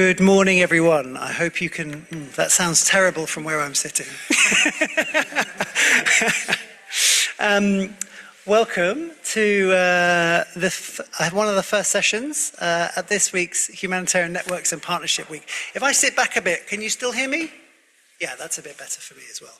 Good morning, everyone. I hope you can. That sounds terrible from where I'm sitting. Welcome to one of the first sessions at this week's Humanitarian Networks and Partnership Week. If I sit back a bit, can you still hear me? Yeah, that's a bit better for me as well.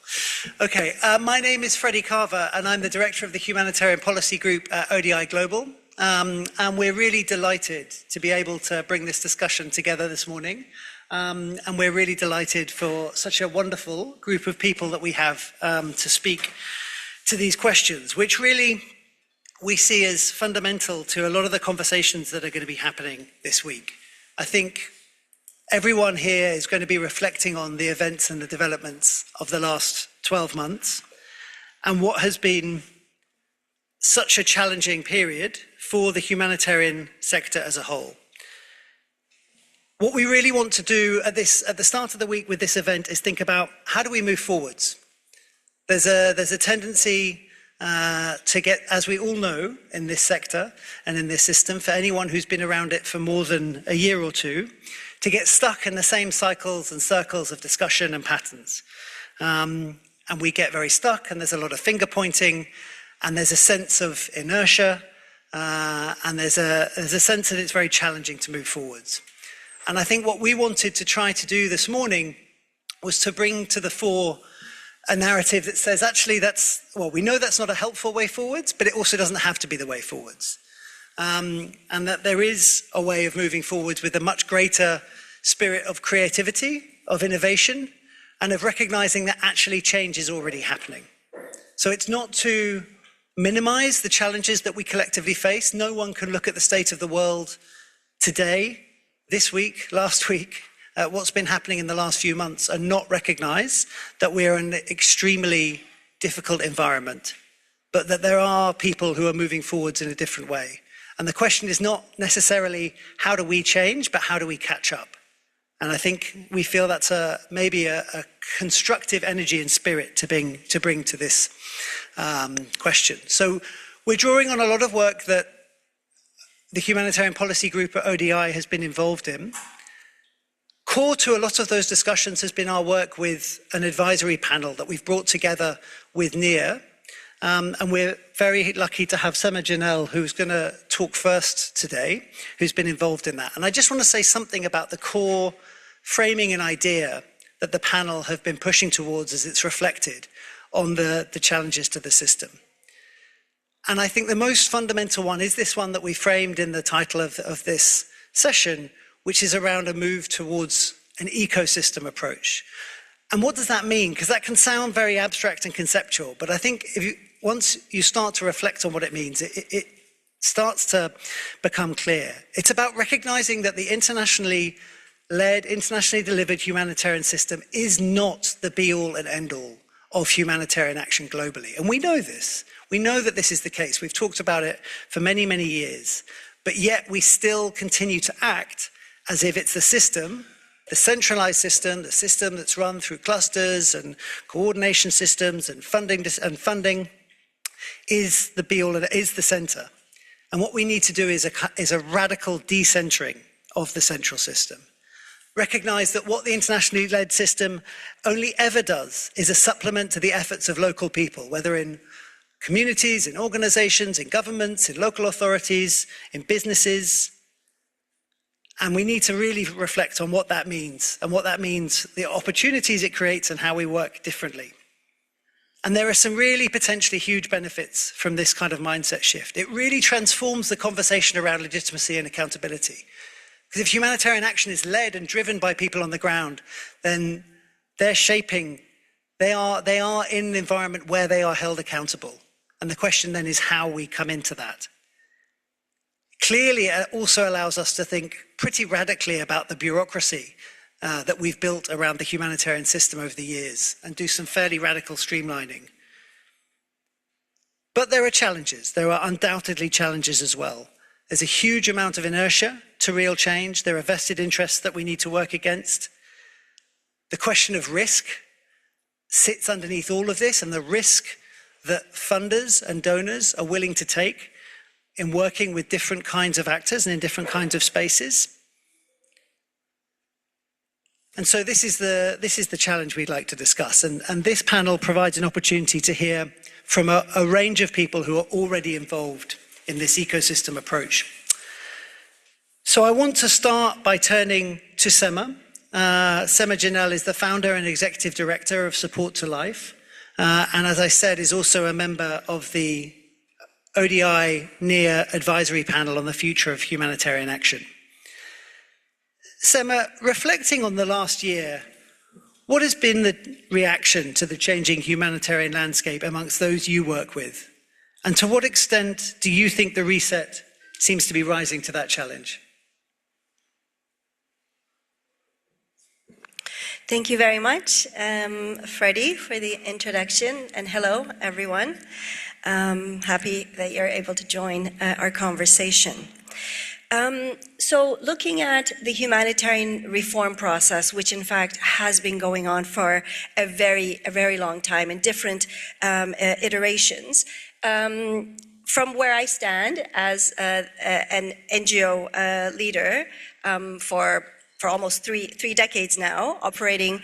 Okay, my name is Freddie Carver, and I'm the Director of the Humanitarian Policy Group at ODI Global. And we're really delighted to be able to bring this discussion together this morning. And we're really delighted for such a wonderful group of people that we have to speak to these questions, which really we see as fundamental to a lot of the conversations that are going to be happening this week. I think everyone here is going to be reflecting on the events and the developments of the last 12 months and what has been such a challenging period for the humanitarian sector as a whole. What we really want to do at the start of the week with this event is think about how do we move forwards. There's a tendency to get, as we all know in this sector and in this system, for anyone who's been around it for more than a year or two, to get stuck in the same cycles and circles of discussion and patterns. And we get very stuck, and there's a lot of finger pointing, and there's a sense of inertia, and there's a sense that it's very challenging to move forwards. And I think what we wanted to try to do this morning was to bring to the fore a narrative that says, actually, we know that's not a helpful way forwards, but it also doesn't have to be the way forwards. And that there is a way of moving forwards with a much greater spirit of creativity, of innovation, and of recognizing that actually change is already happening. So it's not to minimize the challenges that we collectively face. No one can look at the state of the world today, this week, last week, what's been happening in the last few months, and not recognize that we're in an extremely difficult environment, but that there are people who are moving forwards in a different way. And the question is not necessarily how do we change, but how do we catch up? And I think we feel that's maybe a constructive energy and spirit to bring to this question. So we're drawing on a lot of work that the Humanitarian Policy Group at ODI has been involved in. Core to a lot of those discussions has been our work with an advisory panel that we've brought together with NIA. And we're very lucky to have Sema Janelle, who's going to talk first today, who's been involved in that. And I just want to say something about the core framing and idea that the panel have been pushing towards as it's reflected on the challenges to the system. And I think the most fundamental one is this one that we framed in the title of this session, which is around a move towards an ecosystem approach. And what does that mean? Because that can sound very abstract and conceptual, but I think once you start to reflect on what it means, it starts to become clear. It's about recognizing that the internationally led, internationally delivered humanitarian system is not the be-all and end-all of humanitarian action globally. And we know this. We know that this is the case. We've talked about it for many, many years, but yet we still continue to act as if it's the system, the centralized system, the system that's run through clusters and coordination systems and funding is the be-all and is the center. And what we need to do is a radical decentering of the central system. Recognize that what the internationally led system only ever does is a supplement to the efforts of local people, whether in communities, in organizations, in governments, in local authorities, in businesses. And we need to really reflect on what that means and what that means, the opportunities it creates and how we work differently. And there are some really potentially huge benefits from this kind of mindset shift. It really transforms the conversation around legitimacy and accountability. Because if humanitarian action is led and driven by people on the ground, then they are in an environment where they are held accountable. And the question then is how we come into that. Clearly, it also allows us to think pretty radically about the bureaucracy that we've built around the humanitarian system over the years and do some fairly radical streamlining. But there are challenges. There are undoubtedly challenges as well. There's a huge amount of inertia to real change. There are vested interests that we need to work against. The question of risk sits underneath all of this, and the risk that funders and donors are willing to take in working with different kinds of actors and in different kinds of spaces. And so this is the challenge we'd like to discuss. And this panel provides an opportunity to hear from a range of people who are already involved in this ecosystem approach. So I want to start by turning to Sema. Sema Janel is the founder and executive director of Support to Life. And as I said, is also a member of the ODI NEAR advisory panel on the future of humanitarian action. Sema, reflecting on the last year, what has been the reaction to the changing humanitarian landscape amongst those you work with? And to what extent do you think the reset seems to be rising to that challenge? Thank you very much, Freddie, for the introduction, and hello, everyone. Happy that you're able to join our conversation. So looking at the humanitarian reform process, which in fact has been going on for a very long time in different iterations, from where I stand as an NGO leader for almost three decades now, operating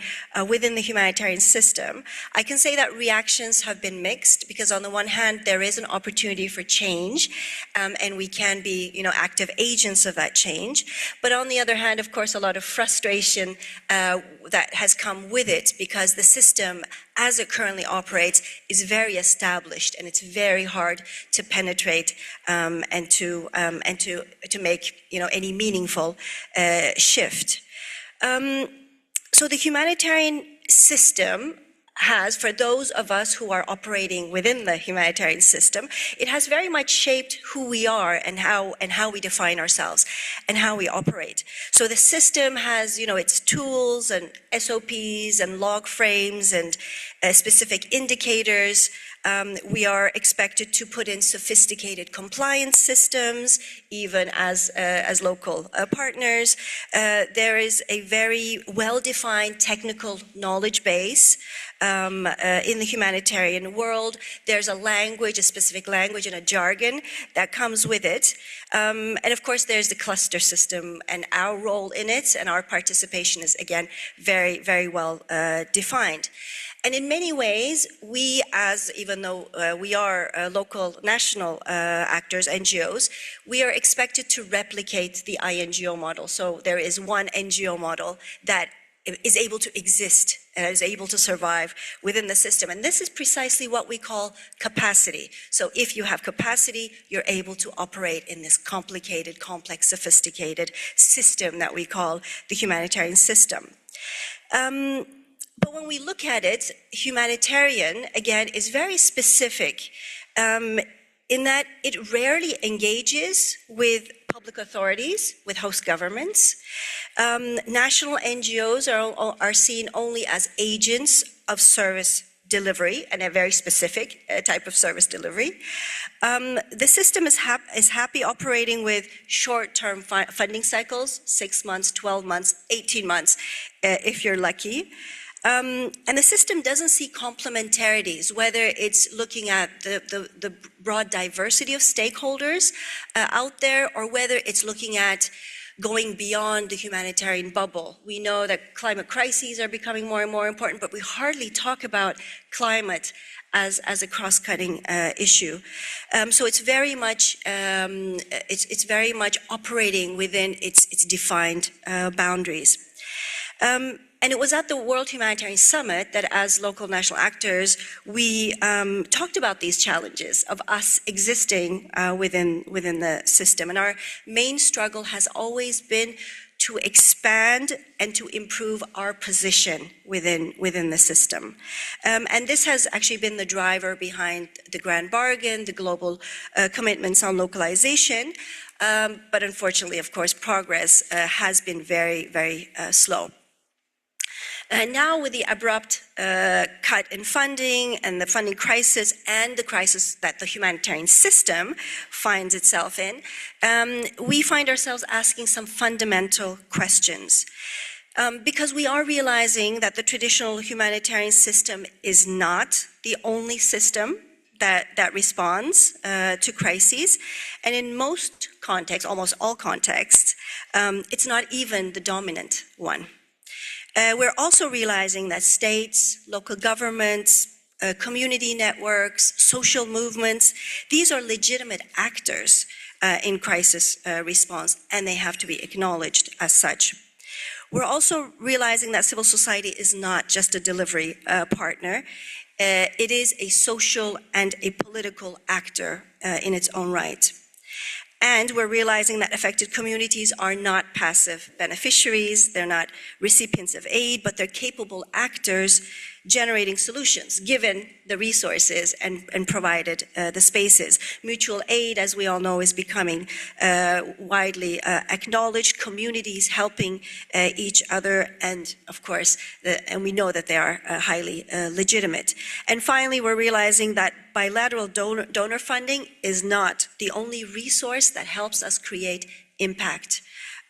within the humanitarian system, I can say that reactions have been mixed, because on the one hand, there is an opportunity for change, and we can be, active agents of that change. But on the other hand, of course, a lot of frustration that has come with it, because the system, as it currently operates, is very established, and it's very hard to penetrate and to make any meaningful shift. So the humanitarian system has, for those of us who are operating within the humanitarian system, it has very much shaped who we are and how we define ourselves and how we operate. So the system has, its tools and SOPs and log frames and specific indicators. We are expected to put in sophisticated compliance systems, even as local partners. There is a very well-defined technical knowledge base in the humanitarian world. There's a language, a specific language and a jargon that comes with it. And of course, there's the cluster system and our role in it, and our participation is, again, very well defined. And in many ways, we, even though we are local national actors, NGOs, we are expected to replicate the INGO model. So there is one NGO model that is able to exist and is able to survive within the system. And this is precisely what we call capacity. So if you have capacity, you're able to operate in this complicated, complex, sophisticated system that we call the humanitarian system. But when we look at it, humanitarian, again, is very specific in that it rarely engages with public authorities, with host governments. National NGOs are seen only as agents of service delivery, and a very specific type of service delivery. The system is happy operating with short-term funding cycles, 6 months, 12 months, 18 months, if you're lucky. And the system doesn't see complementarities, whether it's looking at the broad diversity of stakeholders out there, or whether it's looking at going beyond the humanitarian bubble. We know that climate crises are becoming more and more important, but we hardly talk about climate as a cross-cutting issue. So it's very much operating within its defined boundaries. And it was at the World Humanitarian Summit that, as local national actors, we talked about these challenges of us existing within the system. And our main struggle has always been to expand and to improve our position within the system. And this has actually been the driver behind the Grand Bargain, the global commitments on localization. But unfortunately, of course, progress has been very slow. Now, with the abrupt cut in funding and the funding crisis and the crisis that the humanitarian system finds itself in, we find ourselves asking some fundamental questions. Because we are realizing that the traditional humanitarian system is not the only system that responds to crises. And in most contexts, almost all contexts, it's not even the dominant one. We're also realizing that states, local governments, community networks, social movements, these are legitimate actors in crisis response, and they have to be acknowledged as such. We're also realizing that civil society is not just a delivery partner. It is a social and a political actor in its own right. And we're realizing that affected communities are not passive beneficiaries, they're not recipients of aid, but they're capable actors generating solutions, given the resources and provided the spaces. Mutual aid, as we all know, is becoming widely acknowledged, communities helping each other, and of course, and we know that they are highly legitimate. And finally, we're realizing that bilateral donor funding is not the only resource that helps us create impact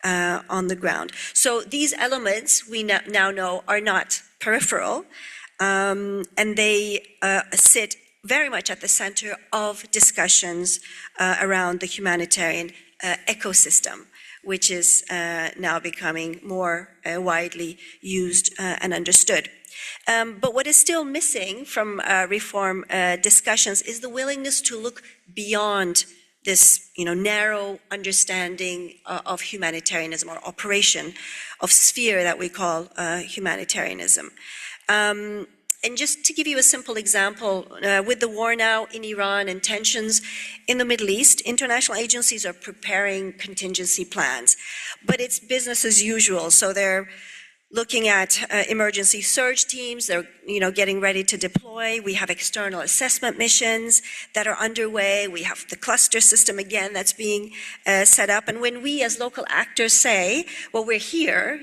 on the ground. So these elements we now know are not peripheral, and they sit very much at the center of discussions around the humanitarian ecosystem, which is now becoming more widely used and understood. But what is still missing from reform discussions is the willingness to look beyond this, narrow understanding of humanitarianism, or operation of sphere that we call humanitarianism. And just to give you a simple example, with the war now in Iran and tensions in the Middle East, international agencies are preparing contingency plans, but it's business as usual. So they're looking at emergency surge teams, they're getting ready to deploy. We have external assessment missions that are underway. We have the cluster system again that's being set up. And when we as local actors say, well, we're here,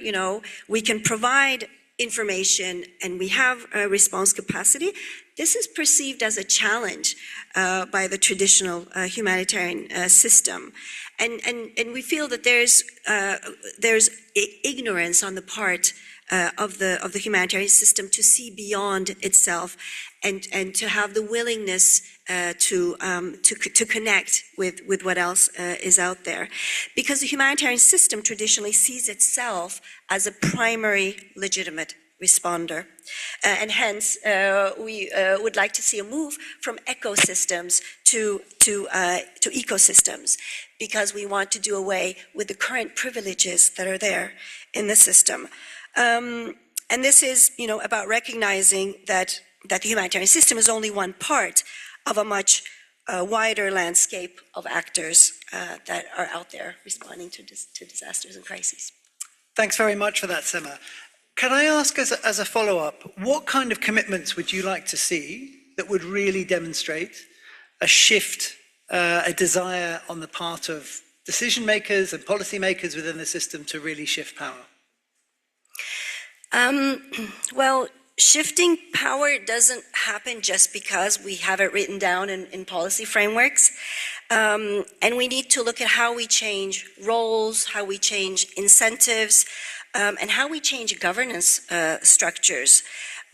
we can provide information and we have a response capacity, this is perceived as a challenge by the traditional humanitarian system. And we feel that there's ignorance on the part of the humanitarian system to see beyond itself and to have the willingness to connect with what else is out there. Because the humanitarian system traditionally sees itself as a primary legitimate responder. And hence, we would like to see a move from ecosystems to ecosystems, because we want to do away with the current privileges that are there in the system. And this is, about recognizing that the humanitarian system is only one part of a much wider landscape of actors that are out there responding to disasters and crises. Thanks very much for that, Sema. Can I ask as a follow-up, what kind of commitments would you like to see that would really demonstrate a shift, a desire on the part of decision makers and policy makers within the system to really shift power? Well, shifting power doesn't happen just because we have it written down in policy frameworks. And we need to look at how we change roles, how we change incentives, and how we change governance structures,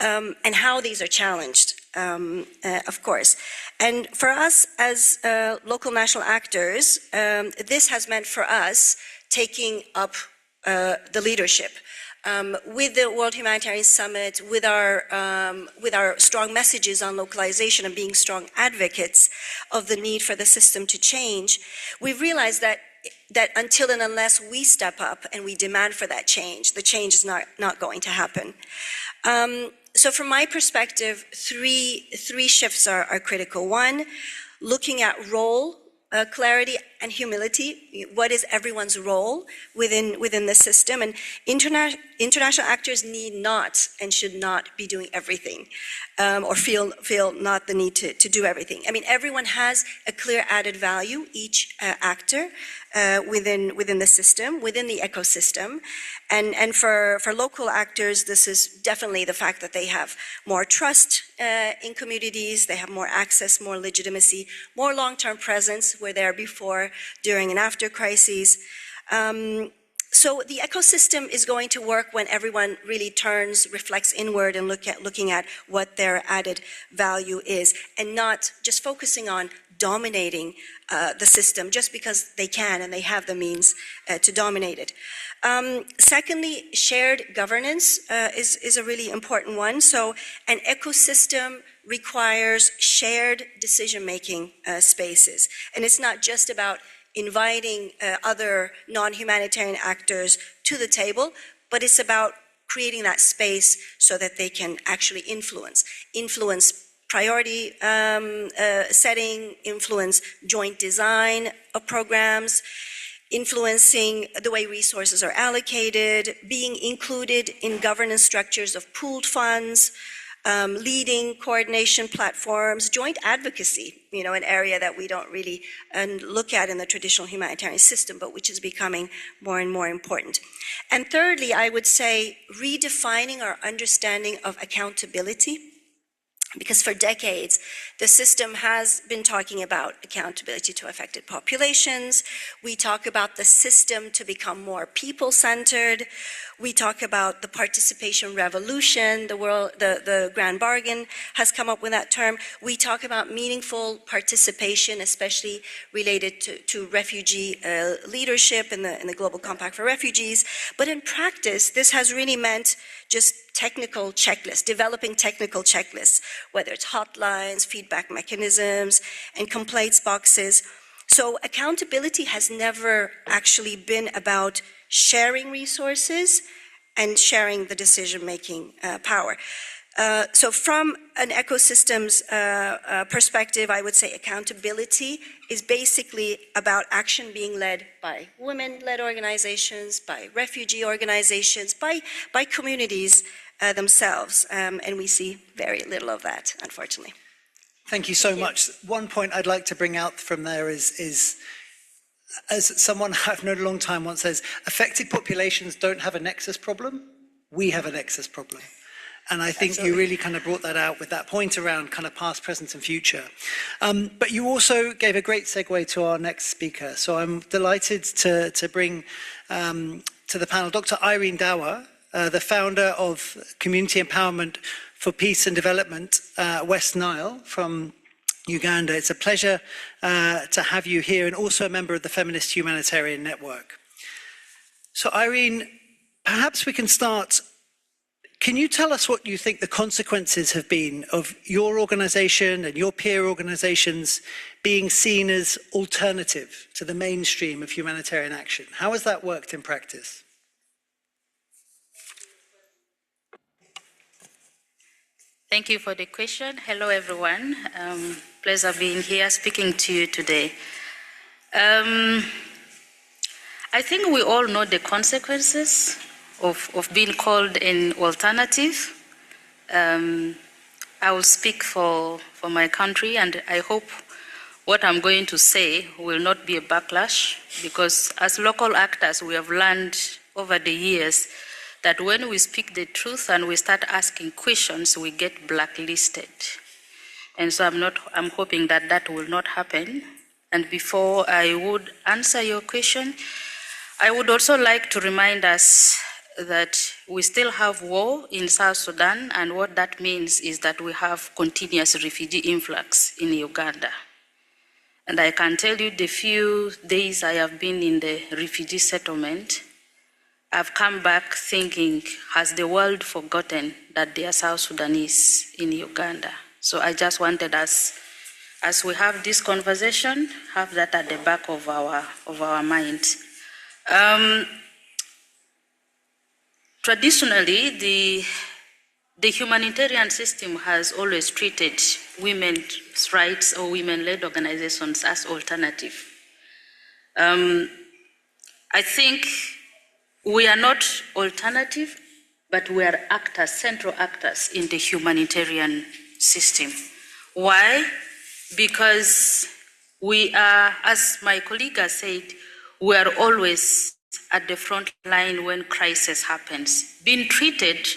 and how these are challenged, of course. And for us as local national actors, this has meant for us taking up the leadership. With the World Humanitarian Summit, with our strong messages on localization and being strong advocates of the need for the system to change, we've realized that until and unless we step up and we demand for that change, the change is not going to happen. So from my perspective, three shifts are critical. One, looking at role clarity and humility. What is everyone's role within the system? And international actors need not and should not be doing everything, or feel not the need to do everything. I mean, everyone has a clear added value, each actor within the system, within the ecosystem. And for local actors, this is definitely the fact that they have more trust in communities, they have more access, more legitimacy, more long-term presence where they are before, during, and after crises. So the ecosystem is going to work when everyone really turns, reflects inward, and looking at what their added value is, and not just focusing on dominating the system just because they can and they have the means to dominate it. Secondly, shared governance is a really important one. So an ecosystem requires shared decision-making spaces. And it's not just about inviting other non-humanitarian actors to the table, but it's about creating that space so that they can actually influence priority setting, influence joint design of programs, influencing the way resources are allocated, being included in governance structures of pooled funds, leading coordination platforms, joint advocacy, an area that we don't really look at in the traditional humanitarian system, but which is becoming more and more important. And thirdly, I would say redefining our understanding of accountability. Because for decades, the system has been talking about accountability to affected populations. We talk about the system to become more people-centered. We talk about the participation revolution. The Grand Bargain has come up with that term. We talk about meaningful participation, especially related to refugee leadership in the Global Compact for Refugees. But in practice, this has really meant just technical checklists, developing technical checklists, whether it's hotlines, feedback mechanisms, and complaints boxes. So accountability has never actually been about sharing resources and sharing the decision-making power. So from an ecosystems perspective, I would say accountability is basically about action being led by women-led organizations, by refugee organizations, by communities themselves. And we see very little of that, unfortunately. Thank you so much. One point I'd like to bring out from there is as someone I've known a long time once says, affected populations don't have a nexus problem, we have a nexus problem. And I think you really kind of brought that out with that point around kind of past, present, and future. But you also gave a great segue to our next speaker. So I'm delighted to bring to the panel Dr. Irene Dawa, the founder of Community Empowerment for Peace and Development, West Nile from Uganda. It's a pleasure to have you here, and also a member of the Feminist Humanitarian Network. So Irene, perhaps we can start. Can you tell us what you think the consequences have been of your organization and your peer organizations being seen as alternative to the mainstream of humanitarian action? How has that worked in practice? Thank you for the question. Hello, everyone. Pleasure being here speaking to you today. I think we all know the consequences of being called an alternative. I will speak for my country, and I hope what I'm going to say will not be a backlash, because as local actors, we have learned over the years that when we speak the truth and we start asking questions, we get blacklisted. And so I'm hoping that that will not happen. And before I would answer your question, I would also like to remind us that we still have war in South Sudan, and what that means is that we have continuous refugee influx in Uganda. And I can tell you the few days I have been in the refugee settlement, I've come back thinking, has the world forgotten that there are South Sudanese in Uganda? So I just wanted us, as we have this conversation, have that at the back of our mind. Traditionally, the humanitarian system has always treated women's rights or women-led organizations as alternative. I think we are not alternative, but we are actors, central actors in the humanitarian system. Why? Because we are, as my colleague has said, we are always at the front line when crisis happens. Being treated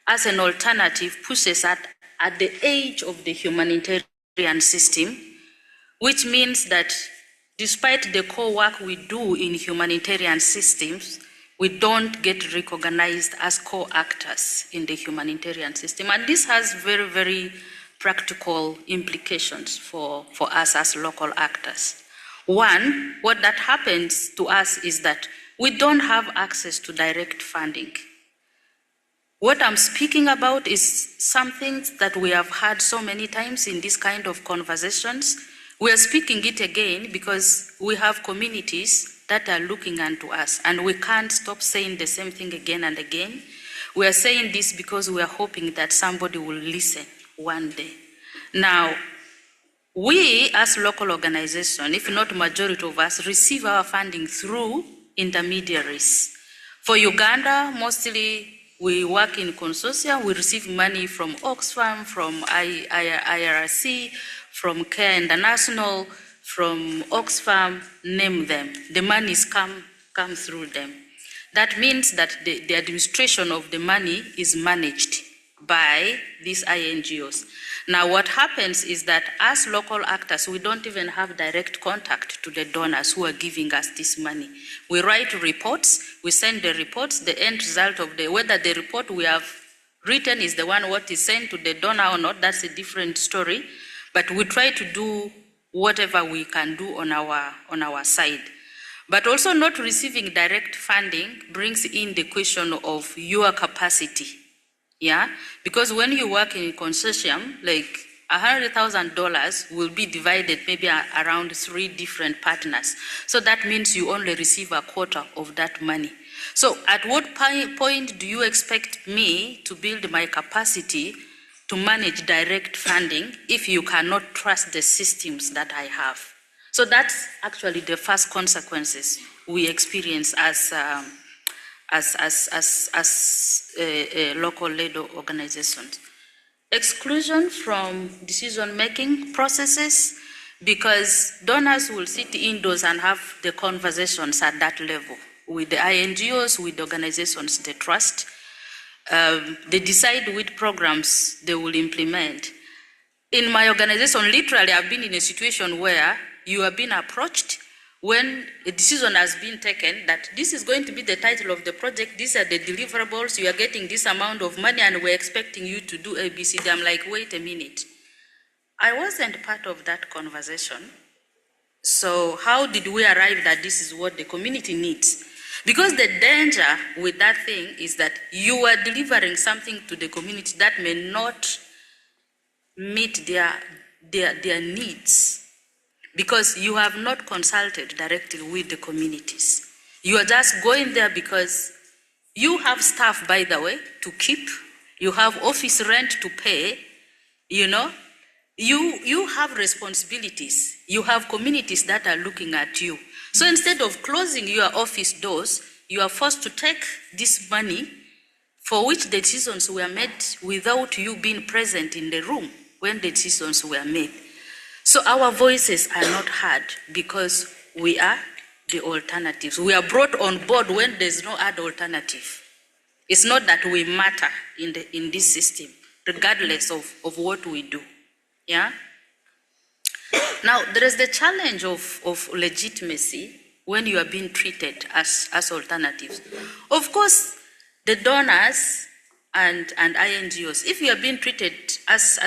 as an alternative pushes us at the edge of the humanitarian system, which means that despite the core work we do in humanitarian systems, we don't get recognized as core actors in the humanitarian system. And this has very, very practical implications for us as local actors. One, what that happens to us is that we don't have access to direct funding. What I'm speaking about is something that we have heard so many times in this kind of conversations. We are speaking it again because we have communities that are looking unto us, and we can't stop saying the same thing again and again. We are saying this because we are hoping that somebody will listen one day. Now, we as local organization, if not majority of us, receive our funding through intermediaries. For Uganda, mostly we work in consortia. We receive money from Oxfam, from IRC, from Care International, from Oxfam, name them. The monies come through them. That means that the administration of the money is managed by these INGOs. Now what happens is that as local actors, we don't even have direct contact to the donors who are giving us this money. We write reports, we send the reports, the end result of whether the report we have written is the one what is sent to the donor or not, that's a different story. But we try to do whatever we can do on our side. But also not receiving direct funding brings in the question of your capacity. Yeah, because when you work in a consortium, like $100,000 will be divided maybe around 3 different partners. So that means you only receive a quarter of that money. So at what point do you expect me to build my capacity to manage direct funding if you cannot trust the systems that I have? So that's actually the first consequences we experience as local-led organizations. Exclusion from decision-making processes, because donors will sit indoors and have the conversations at that level with the INGOs, with the organizations they trust. They decide which programs they will implement. In my organization, literally, I've been in a situation where you have been approached when a decision has been taken that this is going to be the title of the project, these are the deliverables, you are getting this amount of money and we're expecting you to do ABCD. I'm like, wait a minute. I wasn't part of that conversation. So how did we arrive that this is what the community needs? Because the danger with that thing is that you are delivering something to the community that may not meet their needs, because you have not consulted directly with the communities. You are just going there because you have staff, by the way, to keep, you have office rent to pay, you know, you have responsibilities, you have communities that are looking at you. So instead of closing your office doors, you are forced to take this money for which the decisions were made without you being present in the room when the decisions were made. So our voices are not heard because we are the alternatives. We are brought on board when there's no other alternative. It's not that we matter in this system, regardless of what we do. Yeah? Now, there is the challenge of legitimacy when you are being treated as alternatives. Of course, the donors and INGOs, if you are being treated as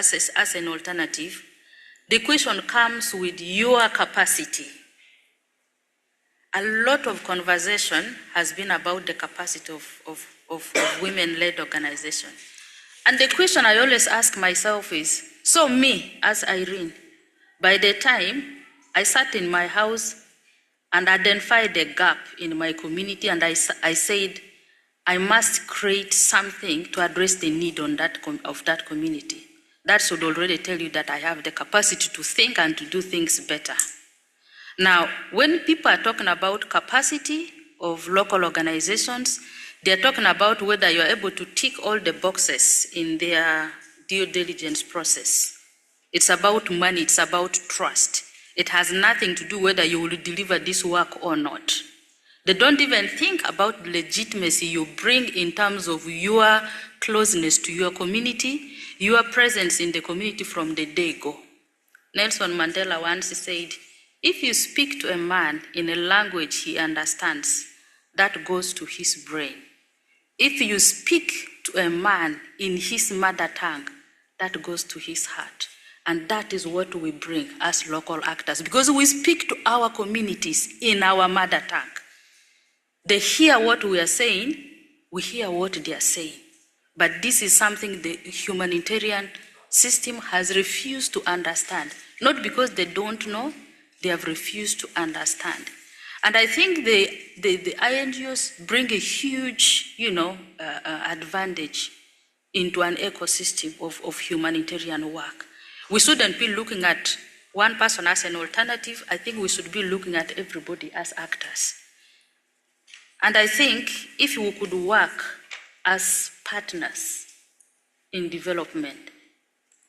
an alternative, the question comes with your capacity. A lot of conversation has been about the capacity of women-led organizations. And the question I always ask myself is, so me, as Irene, by the time I sat in my house and identified a gap in my community, and I said, I must create something to address the need of that community. That should already tell you that I have the capacity to think and to do things better. Now, when people are talking about capacity of local organizations, they're talking about whether you're able to tick all the boxes in their due diligence process. It's about money, it's about trust. It has nothing to do whether you will deliver this work or not. They don't even think about the legitimacy you bring in terms of your closeness to your community, your presence in the community from the day go. Nelson Mandela once said, if you speak to a man in a language he understands, that goes to his brain. If you speak to a man in his mother tongue, that goes to his heart. And that is what we bring as local actors, because we speak to our communities in our mother tongue. They hear what we are saying, we hear what they are saying. But this is something the humanitarian system has refused to understand. Not because they don't know, they have refused to understand. And I think the INGOs bring a huge, advantage into an ecosystem of humanitarian work. We shouldn't be looking at one person as an alternative. I think we should be looking at everybody as actors. And I think if we could work as partners in development,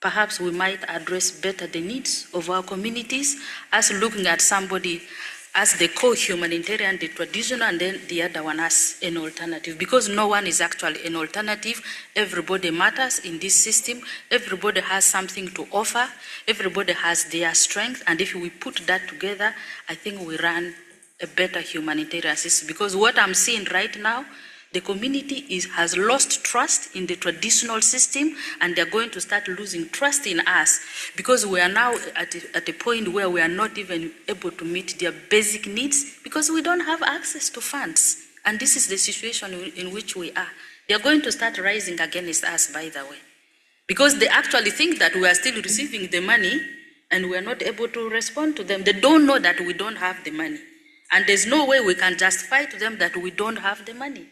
perhaps we might address better the needs of our communities as looking at somebody as the co-humanitarian, the traditional, and then the other one as an alternative. Because no one is actually an alternative. Everybody matters in this system. Everybody has something to offer. Everybody has their strength. And if we put that together, I think we run a better humanitarian system. Because what I'm seeing right now, the community has lost trust in the traditional system, and they're going to start losing trust in us, because we are now at a point where we are not even able to meet their basic needs because we don't have access to funds. And this is the situation in which we are. They're going to start rising against us, by the way, because they actually think that we are still receiving the money and we are not able to respond to them. They don't know that we don't have the money. And there's no way we can justify to them that we don't have the money.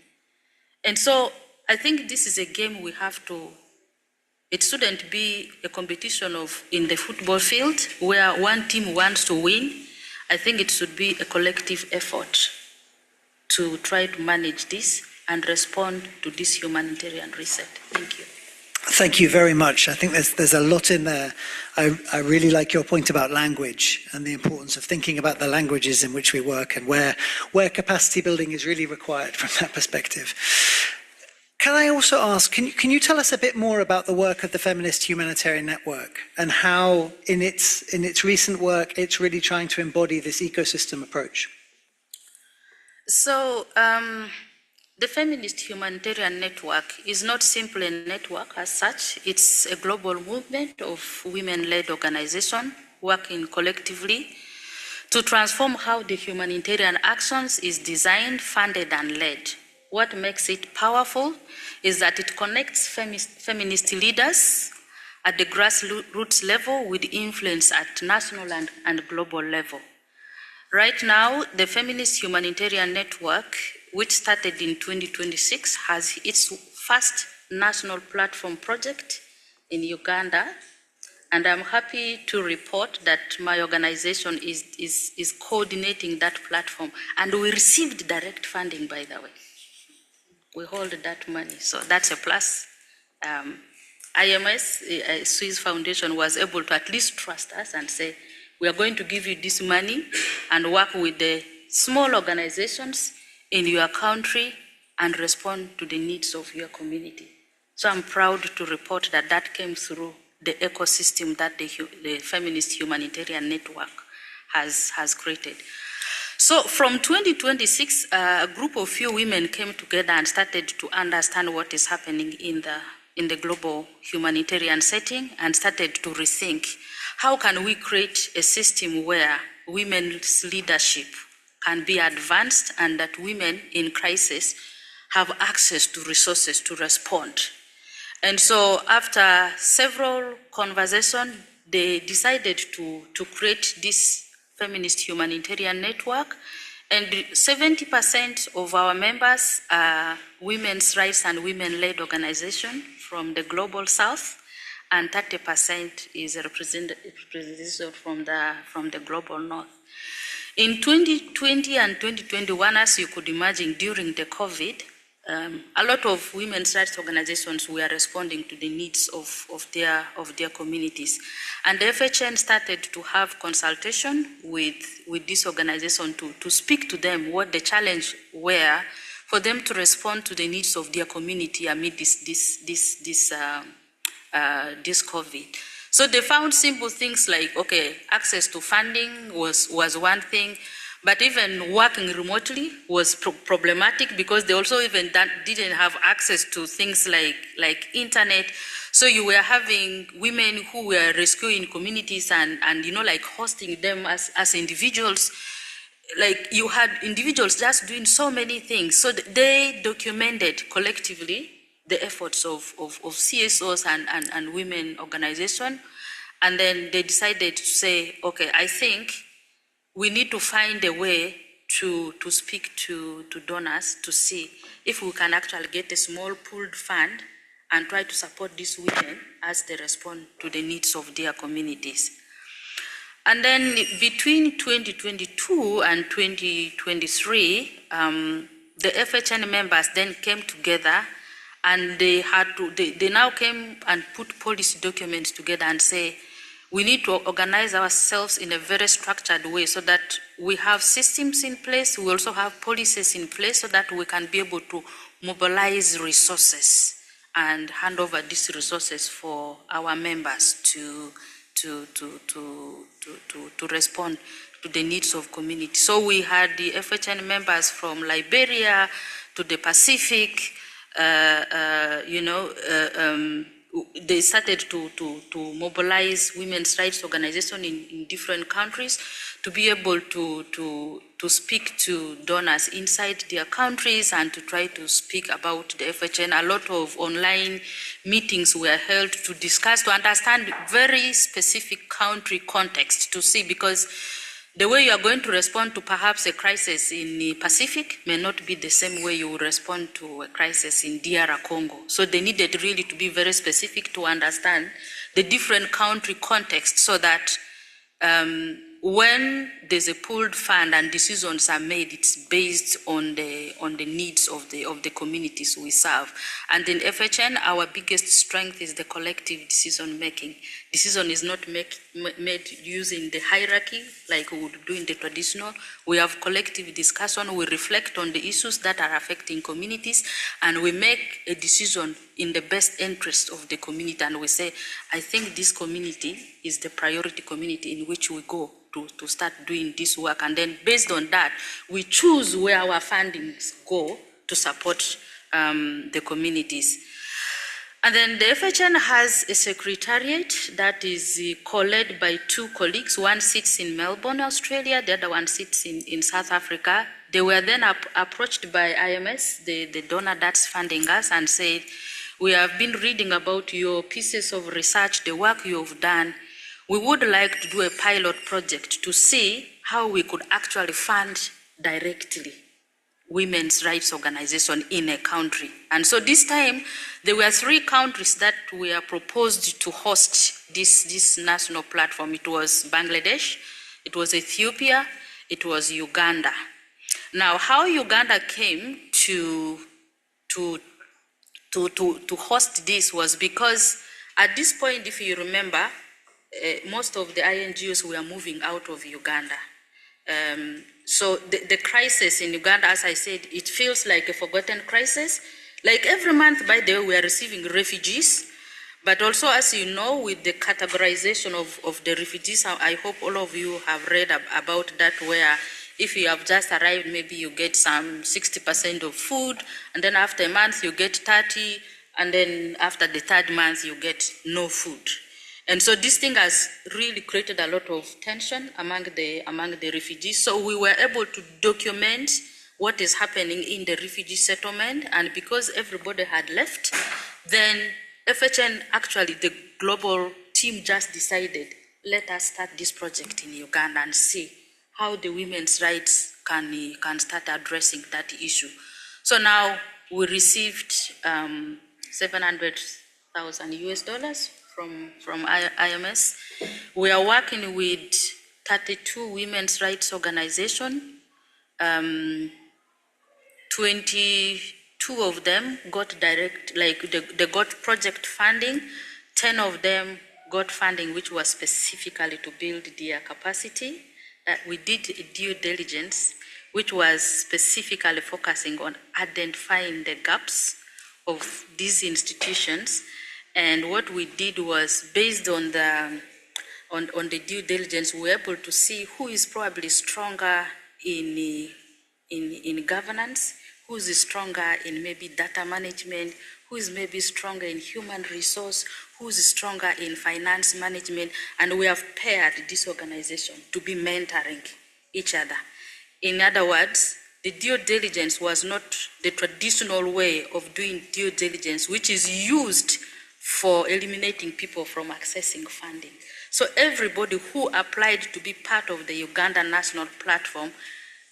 And so I think this is a game we have to, it shouldn't be a competition of in the football field where one team wants to win. I think it should be a collective effort to try to manage this and respond to this humanitarian reset. Thank you. Thank you very much. I think there's a lot in there. I really like your point about language and the importance of thinking about the languages in which we work and where capacity building is really required from that perspective. Can I also ask, can you tell us a bit more about the work of the Feminist Humanitarian Network and how in its recent work it's really trying to embody this ecosystem approach? So, the Feminist Humanitarian Network is not simply a network as such. It's a global movement of women-led organizations working collectively to transform how the humanitarian actions is designed, funded, and led. What makes it powerful is that it connects feminist leaders at the grassroots level with influence at national and global level. Right now, the Feminist Humanitarian Network, which started in 2026, has its first national platform project in Uganda. And I'm happy to report that my organization is coordinating that platform. And we received direct funding, by the way. We hold that money, so that's a plus. IMS, a Swiss foundation, was able to at least trust us and say, we are going to give you this money and work with the small organizations in your country and respond to the needs of your community. So I'm proud to report that that came through the ecosystem that the Feminist Humanitarian Network has created. So from 2026, a group of few women came together and started to understand what is happening in the global humanitarian setting and started to rethink how can we create a system where women's leadership can be advanced and that women in crisis have access to resources to respond. And so after several conversations, they decided to create this Feminist Humanitarian Network, and 70% of our members are women's rights and women-led organizations from the global south, and 30% is a representation from the global north. In 2020 and 2021, as you could imagine, during the COVID, a lot of women's rights organizations were responding to the needs of their communities. And the FHN started to have consultation with this organization to speak to them what the challenge were for them to respond to the needs of their community amid this COVID. So they found simple things like, okay, access to funding was one thing, but even working remotely was problematic because they also even didn't have access to things like internet. So So you were having women who were rescuing communities and like hosting them as individuals. Like you had individuals just doing so many things. So they documented collectively the efforts of CSOs and women organization. And then they decided to say, okay, I think we need to find a way to speak to donors to see if we can actually get a small pooled fund and try to support these women as they respond to the needs of their communities. And then between 2022 and 2023, the FHN members then came together and they now came and put policy documents together and say, we need to organize ourselves in a very structured way so that we have systems in place, we also have policies in place so that we can be able to mobilize resources and hand over these resources for our members to respond to the needs of community. So we had the FHN members from Liberia to the Pacific, they started to mobilize women's rights organizations in different countries to be able to speak to donors inside their countries and to try to speak about the FHN. A lot of online meetings were held to discuss, to understand very specific country context to see, because the way you are going to respond to perhaps a crisis in the Pacific may not be the same way you will respond to a crisis in DR Congo. So they needed really to be very specific to understand the different country context so that when there's a pooled fund and decisions are made, it's based on the needs of the communities we serve. And in FHN, our biggest strength is the collective decision making. Decision is not made using the hierarchy like we would do in the traditional. We have collective discussion, we reflect on the issues that are affecting communities, and we make a decision in the best interest of the community, and we say, I think this community is the priority community in which we go to start doing this work, and then based on that, we choose where our fundings go to support the communities. And then the FHN has a secretariat that is co-led by two colleagues. One sits in Melbourne, Australia, the other one sits in South Africa. They were then approached by IMS, the donor that's funding us, and said, we have been reading about your pieces of research, the work you have done. We would like to do a pilot project to see how we could actually fund directly women's rights organization in a country. And so this time, there were 3 countries that were proposed to host this national platform. It was Bangladesh, it was Ethiopia, it was Uganda. Now, how Uganda came to host this was because at this point, if you remember, most of the INGOs were moving out of Uganda. So the crisis in Uganda, as I said, it feels like a forgotten crisis. Like every month, by the way, we are receiving refugees, but also, as you know, with the categorization of the refugees, I hope all of you have read about that, where if you have just arrived, maybe you get some 60% of food, and then after a month you get 30, and then after the 3rd month you get no food. And so this thing has really created a lot of tension among the refugees. So we were able to document what is happening in the refugee settlement, and because everybody had left, then FHN, actually the global team, just decided, let us start this project in Uganda and see how the women's rights can start addressing that issue. So now we received $700,000 US from IMS. We are working with 32 women's rights organizations. 22 of them got direct, like they got project funding. 10 of them got funding which was specifically to build their capacity. We did a due diligence which was specifically focusing on identifying the gaps of these institutions. And what we did was, based on the due diligence, we were able to see who is probably stronger in governance, who is stronger in maybe data management, who is maybe stronger in human resource, who's stronger in finance management, and we have paired this organization to be mentoring each other. In other words, the due diligence was not the traditional way of doing due diligence, which is used for eliminating people from accessing funding. So everybody who applied to be part of the Uganda National Platform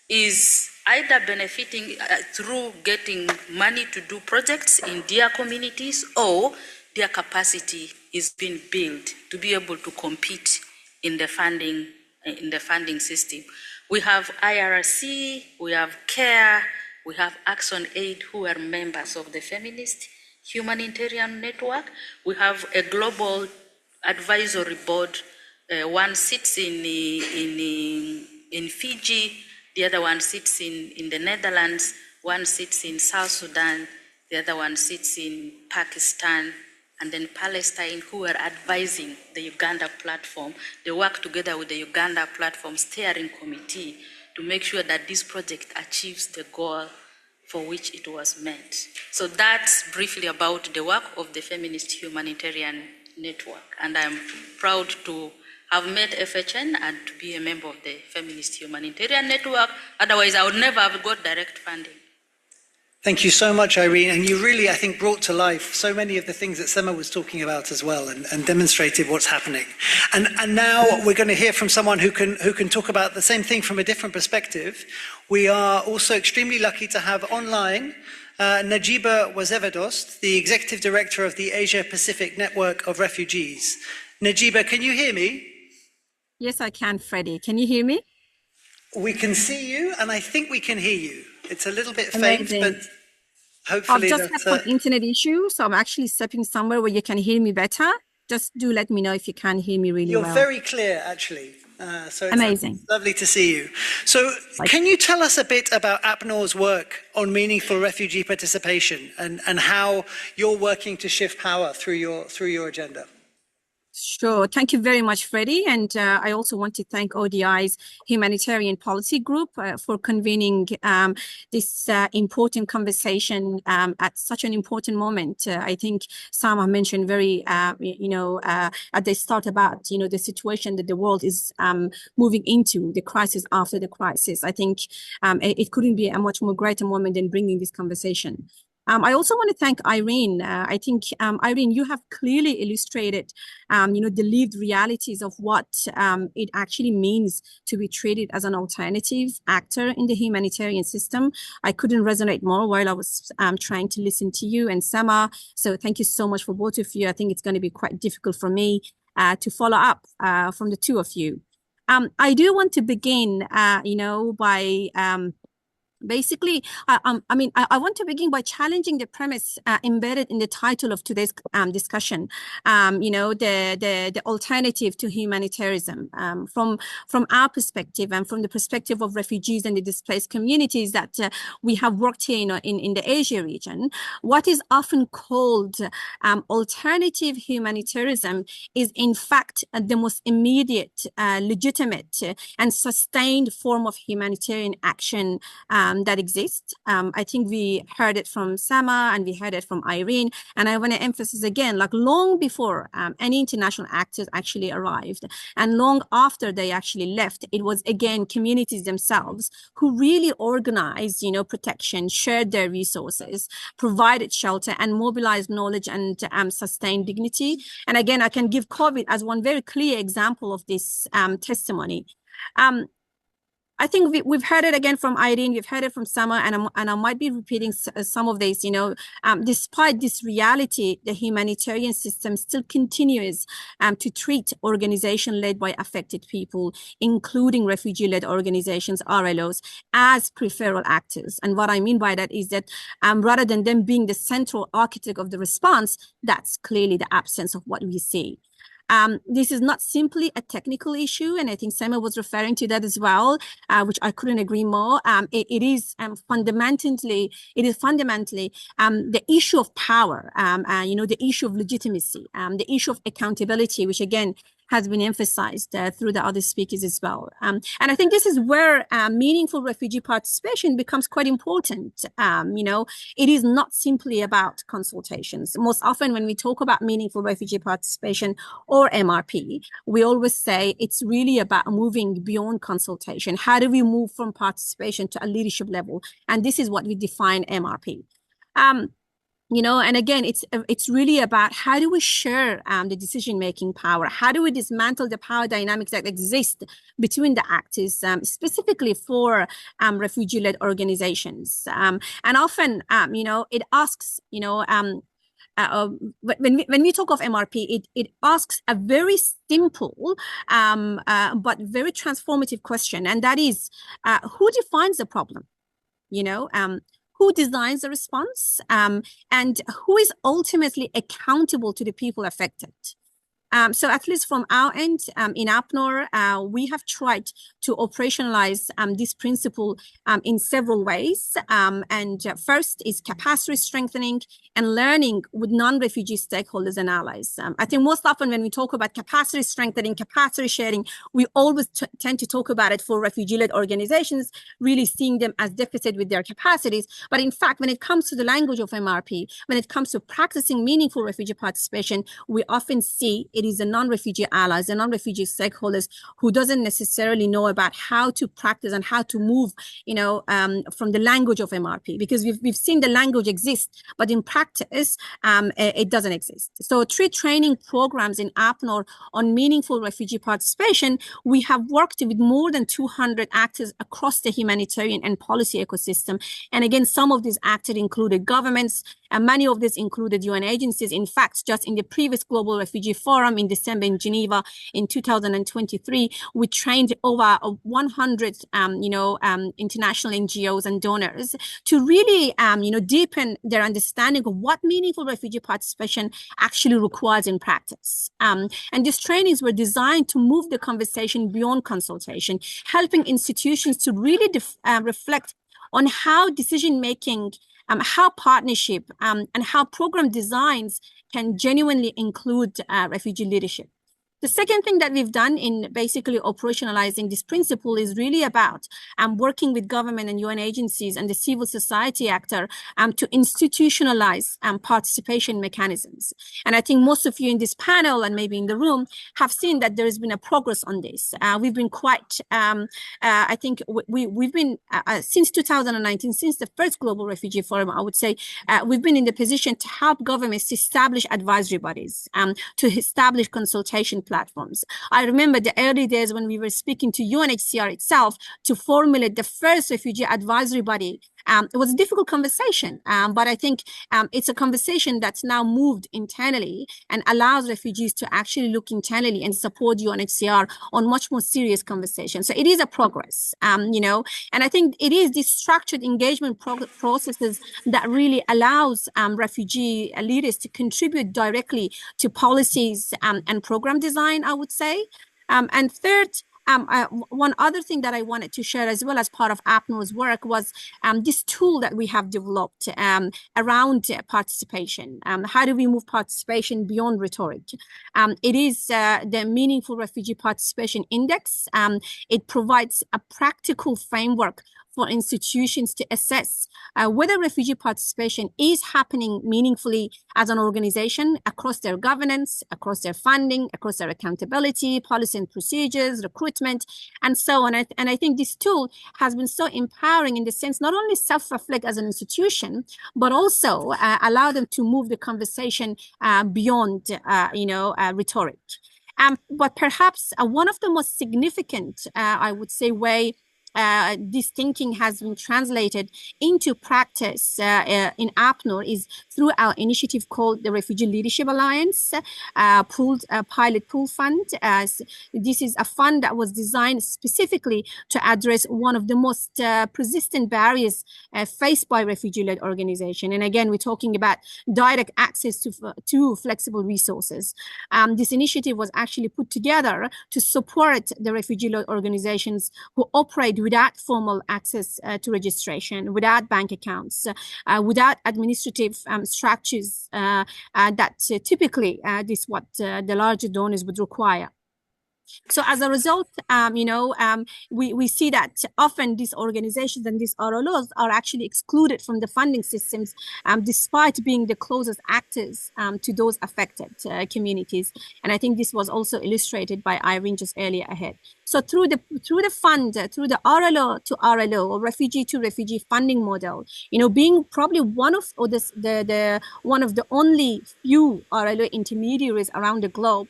is either benefiting through getting money to do projects in their communities, or their capacity is being built to be able to compete in the funding system. We have IRC, we have CARE, we have Action Aid, who are members of the Feminist Humanitarian Network. We have a global advisory board. One sits in Fiji, the other one sits in the Netherlands, one sits in South Sudan, the other one sits in Pakistan, and then Palestine, who are advising the Uganda platform. They work together with the Uganda platform steering committee to make sure that this project achieves the goal for which it was meant. So that's briefly about the work of the Feminist Humanitarian Network. And I'm proud to have met FHN and to be a member of the Feminist Humanitarian Network. Otherwise, I would never have got direct funding. Thank you so much, Irene. And you really, I think, brought to life so many of the things that Sema was talking about as well, and demonstrated what's happening. And now we're going to hear from someone who can talk about the same thing from a different perspective. We are also extremely lucky to have online Najiba Wazevedost, the Executive Director of the Asia Pacific Network of Refugees. Najiba, can you hear me? Yes, I can, Freddie. Can you hear me? We can see you, and I think we can hear you. It's a little bit Amazing. faint, but hopefully I've just had some internet issue, so I'm actually stepping somewhere where you can hear me better. Just do let me know if you can hear me really well. You're very clear, actually. So it's Amazing. Lovely to see you. So can you tell us a bit about APNOR's work on meaningful refugee participation and how you're working to shift power through your agenda? Sure. Thank you very much, Freddie. And I also want to thank ODI's Humanitarian Policy Group for convening this important conversation at such an important moment. I think Sama mentioned very, at the start about, the situation that the world is moving into, the crisis after the crisis. I think it couldn't be a much more greater moment than bringing this conversation. I also want to thank Irene. I think, Irene, you have clearly illustrated, the lived realities of what it actually means to be treated as an alternative actor in the humanitarian system. I couldn't resonate more while I was trying to listen to you and Sama. So thank you so much for both of you. I think it's going to be quite difficult for me to follow up from the two of you. I do want to begin, by basically, I want to begin by challenging the premise embedded in the title of today's discussion. The alternative to humanitarianism. From our perspective and from the perspective of refugees and the displaced communities that we have worked here in the Asia region, what is often called alternative humanitarianism is in fact the most immediate, legitimate, and sustained form of humanitarian action that exists. I think we heard it from Sama and we heard it from Irene. And I want to emphasize again, like long before any international actors actually arrived and long after they actually left, it was again communities themselves who really organized, protection, shared their resources, provided shelter and mobilized knowledge and sustained dignity. And again, I can give COVID as one very clear example of this testimony. I think we've heard it again from Irene, we've heard it from Sama, and I might be repeating some of these, despite this reality, the humanitarian system still continues to treat organizations led by affected people, including refugee-led organizations, RLOs, as peripheral actors. And what I mean by that is that rather than them being the central architect of the response, that's clearly the absence of what we see. This is not simply a technical issue, and I think Sama was referring to that as well, which I couldn't agree more. It is fundamentally the issue of power, the issue of legitimacy, the issue of accountability, which again has been emphasized through the other speakers as well. And I think this is where meaningful refugee participation becomes quite important. It is not simply about consultations. Most often when we talk about meaningful refugee participation or MRP, we always say it's really about moving beyond consultation. How do we move from participation to a leadership level? And this is what we define MRP. And again, it's really about how do we share the decision-making power? How do we dismantle the power dynamics that exist between the actors, specifically for refugee-led organizations? And often, it asks, when we talk of MRP, it asks a very simple but very transformative question, and that is, who defines the problem? Who designs the response, and who is ultimately accountable to the people affected? So at least from our end, in APNOR, we have tried to operationalize this principle in several ways. And first is capacity strengthening and learning with non-refugee stakeholders and allies. I think most often when we talk about capacity strengthening, capacity sharing, we always tend to talk about it for refugee-led organizations, really seeing them as deficit with their capacities. But in fact, when it comes to the language of MRP, when it comes to practicing meaningful refugee participation, we often see it is the non-refugee allies, the non-refugee stakeholders who doesn't necessarily know about how to practice and how to move, from the language of MRP, because we've seen the language exist, but in practice, it doesn't exist. So 3 training programs in APNOR on meaningful refugee participation, we have worked with more than 200 actors across the humanitarian and policy ecosystem. And again, some of these actors included governments, and many of these included UN agencies. In fact, just in the previous Global Refugee Forum in December in Geneva in 2023, we trained over 100, international NGOs and donors to really, deepen their understanding of what meaningful refugee participation actually requires in practice. And these trainings were designed to move the conversation beyond consultation, helping institutions to really reflect on how decision-making, how partnership, and how program designs can genuinely include refugee leadership. The second thing that we've done in basically operationalizing this principle is really about working with government and UN agencies and the civil society actor to institutionalize participation mechanisms. And I think most of you in this panel and maybe in the room have seen that there has been a progress on this. We've been quite, I think we've been, since 2019, since the first Global Refugee Forum, I would say, we've been in the position to help governments to establish advisory bodies, to establish consultation platforms. I remember the early days when we were speaking to UNHCR itself to formulate the first refugee advisory body. It was a difficult conversation, but I think it's a conversation that's now moved internally and allows refugees to actually look internally and support UNHCR on much more serious conversations. So it is a progress, and I think it is these structured engagement processes that really allows refugee leaders to contribute directly to policies and program design, I would say. And third, one other thing that I wanted to share as well as part of APNOR's work was this tool that we have developed around participation. How do we move participation beyond rhetoric? It is the Meaningful Refugee Participation Index. It provides a practical framework for institutions to assess whether refugee participation is happening meaningfully as an organization across their governance, across their funding, across their accountability, policy and procedures, recruitment, and so on. And I think this tool has been so empowering in the sense not only self-reflect as an institution, but also allow them to move the conversation beyond, rhetoric. But perhaps one of the most significant, I would say, way this thinking has been translated into practice in APNOR is through our initiative called the Refugee Leadership Alliance Pilot Pool Fund. This is a fund that was designed specifically to address one of the most persistent barriers faced by refugee-led organizations. And again, we're talking about direct access to flexible resources. This initiative was actually put together to support the refugee-led organizations who operate without formal access to registration, without bank accounts, without administrative structures that typically this what the larger donors would require. So as a result, we see that often these organizations and these RLOs are actually excluded from the funding systems, despite being the closest actors to those affected communities. And I think this was also illustrated by Irene just earlier ahead. So through the RLO to RLO, or refugee to refugee funding model, being probably one of the only few RLO intermediaries around the globe,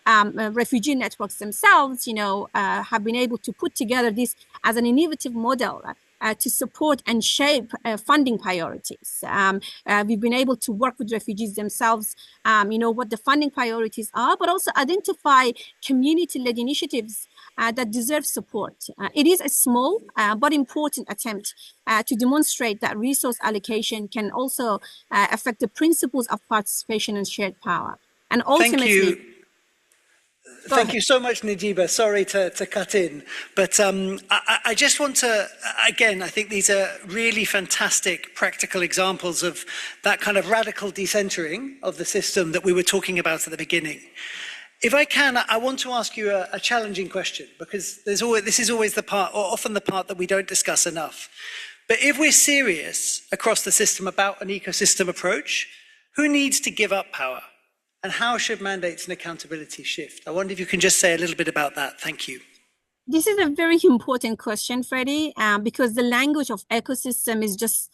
refugee networks themselves, have been able to put together this as an innovative model to support and shape funding priorities. We've been able to work with refugees themselves, what the funding priorities are, but also identify community-led initiatives that deserve support. It is a small but important attempt to demonstrate that resource allocation can also affect the principles of participation and shared power. And ultimately, Thank you so much, Najiba. Sorry to cut in, but I just want to, again, I think these are really fantastic practical examples of that kind of radical decentering of the system that we were talking about at the beginning. If I can, I want to ask you a challenging question, because this is always the part, or often the part, that we don't discuss enough. But if we're serious across the system about an ecosystem approach, who needs to give up power? And how should mandates and accountability shift? I wonder if you can just say a little bit about that. Thank you. This is a very important question, Freddie, because the language of ecosystem is just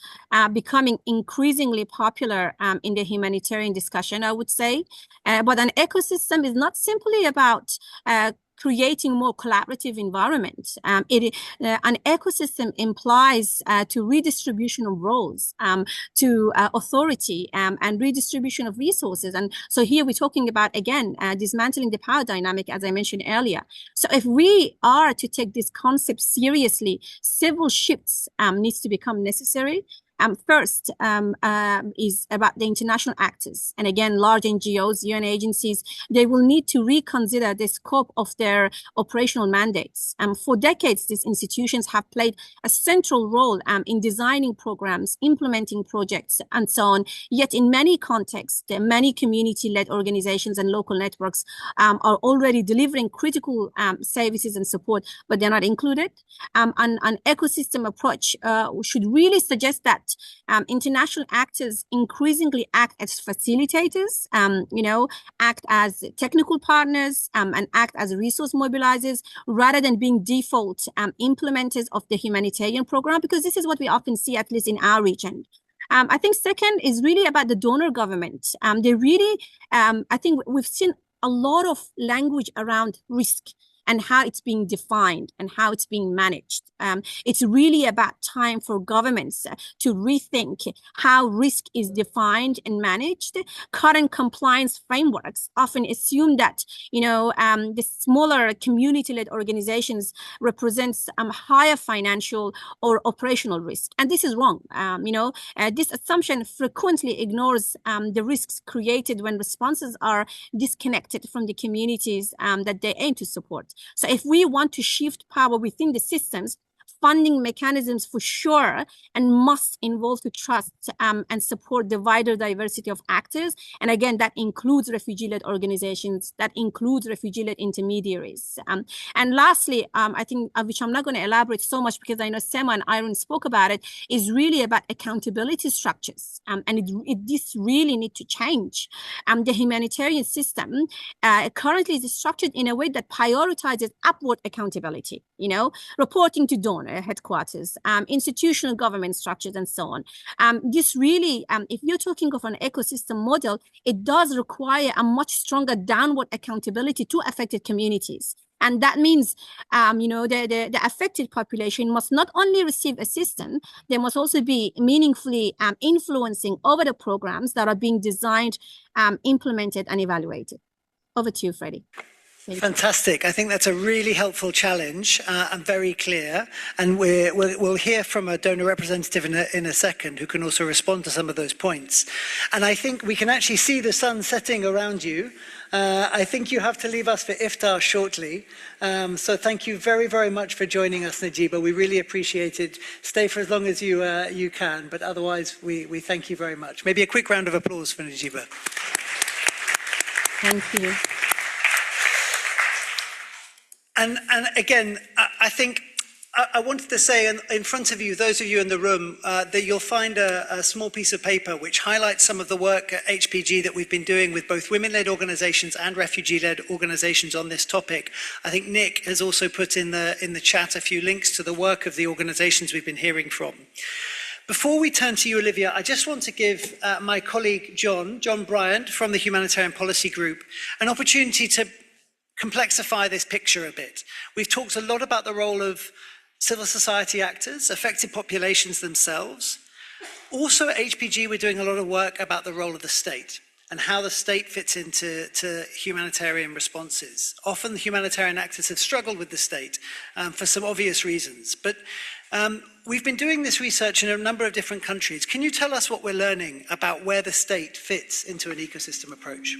becoming increasingly popular in the humanitarian discussion, I would say. But an ecosystem is not simply about creating more collaborative environment. An ecosystem implies to redistribution of roles, to authority, and redistribution of resources. And so here we're talking about, again, dismantling the power dynamic, as I mentioned earlier. So if we are to take this concept seriously, several shifts needs to become necessary. First is about the international actors. And again, large NGOs, UN agencies, they will need to reconsider the scope of their operational mandates. For decades, these institutions have played a central role in designing programs, implementing projects, and so on. Yet in many contexts, many community-led organizations and local networks are already delivering critical services and support, but they're not included. An ecosystem approach should really suggest that international actors increasingly act as facilitators, act as technical partners, and act as resource mobilizers, rather than being default implementers of the humanitarian program, because this is what we often see, at least in our region. I think second is really about the donor government. They really, I think we've seen a lot of language around risk and how it's being defined and how it's being managed. It's really about time for governments to rethink how risk is defined and managed. Current compliance frameworks often assume that, the smaller community-led organizations represents higher financial or operational risk. And this is wrong. This assumption frequently ignores the risks created when responses are disconnected from the communities that they aim to support. So if we want to shift power within the systems, funding mechanisms for sure and must involve to trust and support the wider diversity of actors. And again, that includes refugee-led organizations, that includes refugee-led intermediaries. And lastly, I think, which I'm not going to elaborate so much because I know Sema and Irene spoke about it, is really about accountability structures. And this really need to change. The humanitarian system currently is structured in a way that prioritizes upward accountability, reporting to donors, headquarters, institutional government structures, and so on. This really, if you're talking of an ecosystem model, it does require a much stronger downward accountability to affected communities. And that means, the affected population must not only receive assistance, they must also be meaningfully influencing over the programs that are being designed, implemented, and evaluated. Over to you, Freddie. Fantastic. I think that's a really helpful challenge and very clear. And we'll hear from a donor representative in a second who can also respond to some of those points. And I think we can actually see the sun setting around you. I think you have to leave us for iftar shortly. So thank you very, very much for joining us, Najiba. We really appreciate it. Stay for as long as you can, but otherwise we thank you very much. Maybe a quick round of applause for Najiba. Thank you. And again, I think I wanted to say in front of you, those of you in the room, that you'll find a small piece of paper which highlights some of the work at HPG that we've been doing with both women-led organizations and refugee-led organizations on this topic. I think Nick has also put in the chat a few links to the work of the organizations we've been hearing from. Before we turn to you, Olivia, I just want to give my colleague John Bryant from the Humanitarian Policy Group an opportunity to complexify this picture a bit. We've talked a lot about the role of civil society actors, affected populations themselves. Also at HPG, we're doing a lot of work about the role of the state and how the state fits into humanitarian responses. Often the humanitarian actors have struggled with the state for some obvious reasons, but we've been doing this research in a number of different countries. Can you tell us what we're learning about where the state fits into an ecosystem approach?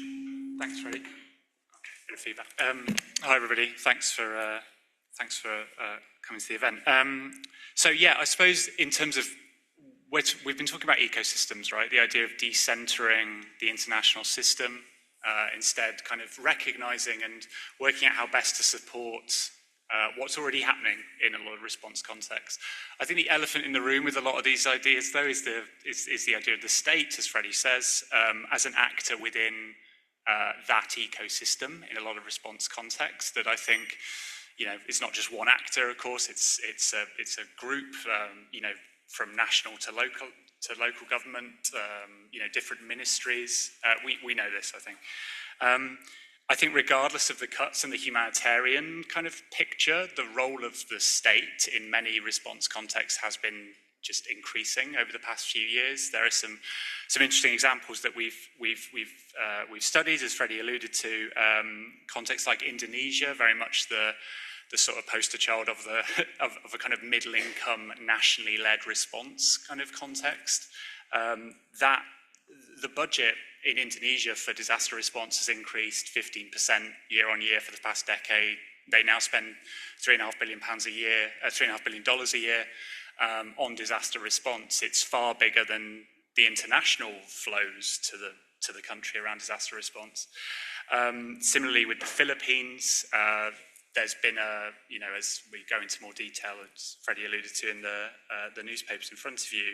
Thanks, Freddie. Okay, bit of feedback. Hi, everybody. Thanks for coming to the event. So yeah, I suppose in terms of, we've been talking about ecosystems, right? The idea of decentering the international system, instead kind of recognizing and working out how best to support what's already happening in a lot of response contexts. I think the elephant in the room with a lot of these ideas, though, is the idea of the state, as Freddie says, as an actor within that ecosystem in a lot of response contexts. That I think, you know, it's not just one actor. Of course, it's a group, you know, from national to local government, you know, different ministries. We know this, I think. I think regardless of the cuts in the humanitarian kind of picture, the role of the state in many response contexts has been just increasing over the past few years. There are some interesting examples that we've studied, as Freddie alluded to. Contexts like Indonesia, very much the sort of poster child of a kind of middle income, nationally led response kind of context. That the budget in Indonesia for disaster response has increased 15% year on year for the past decade. They now spend £3.5 billion a year, $3.5 billion a year on disaster response. It's far bigger than the international flows to the country around disaster response. Similarly, with the Philippines, there's been you know, as we go into more detail, as Freddie alluded to in the newspapers in front of you,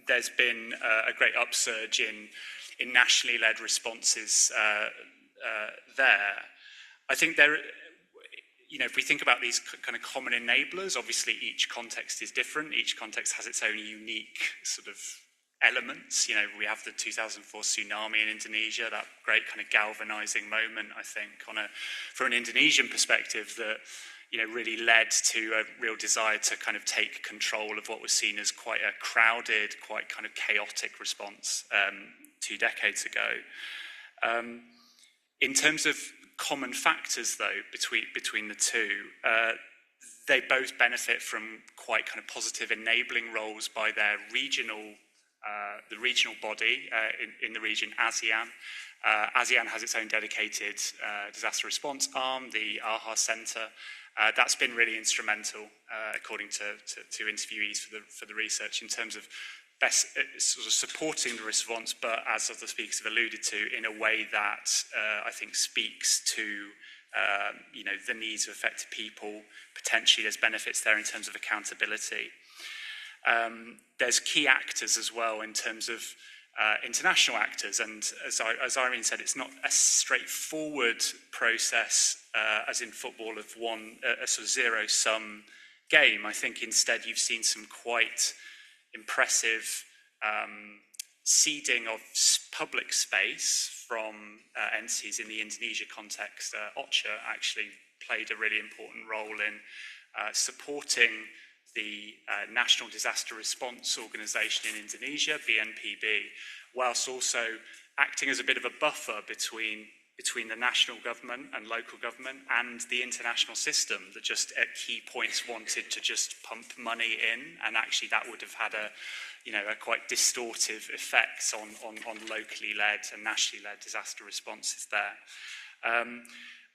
there's been a great upsurge in nationally led responses there. I think there, you know, if we think about these kind of common enablers, obviously each context is different. Each context has its own unique sort of elements. You know, we have the 2004 tsunami in Indonesia, that great kind of galvanizing moment, I think, from an Indonesian perspective that, you know, really led to a real desire to kind of take control of what was seen as quite a crowded, quite kind of chaotic response 2 decades ago. In terms of common factors, though, between the two, they both benefit from quite kind of positive enabling roles by their regional, the regional body in the region, ASEAN. ASEAN has its own dedicated disaster response arm, the AHA Centre. That's been really instrumental, according to interviewees for the research, in terms of best sort of supporting the response, but as other speakers have alluded to, in a way that I think speaks to you know, the needs of affected people. Potentially, there's benefits there in terms of accountability. There's key actors as well in terms of international actors, and as Irene said, it's not a straightforward process as in football of a sort of zero-sum game. I think instead you've seen some quite impressive seeding of public space from entities in the Indonesia context. OCHA actually played a really important role in supporting the National Disaster Response Organization in Indonesia, BNPB, whilst also acting as a bit of a buffer between the national government and local government and the international system that just at key points wanted to just pump money in, and actually that would have had a quite distortive effects on locally led and nationally led disaster responses there.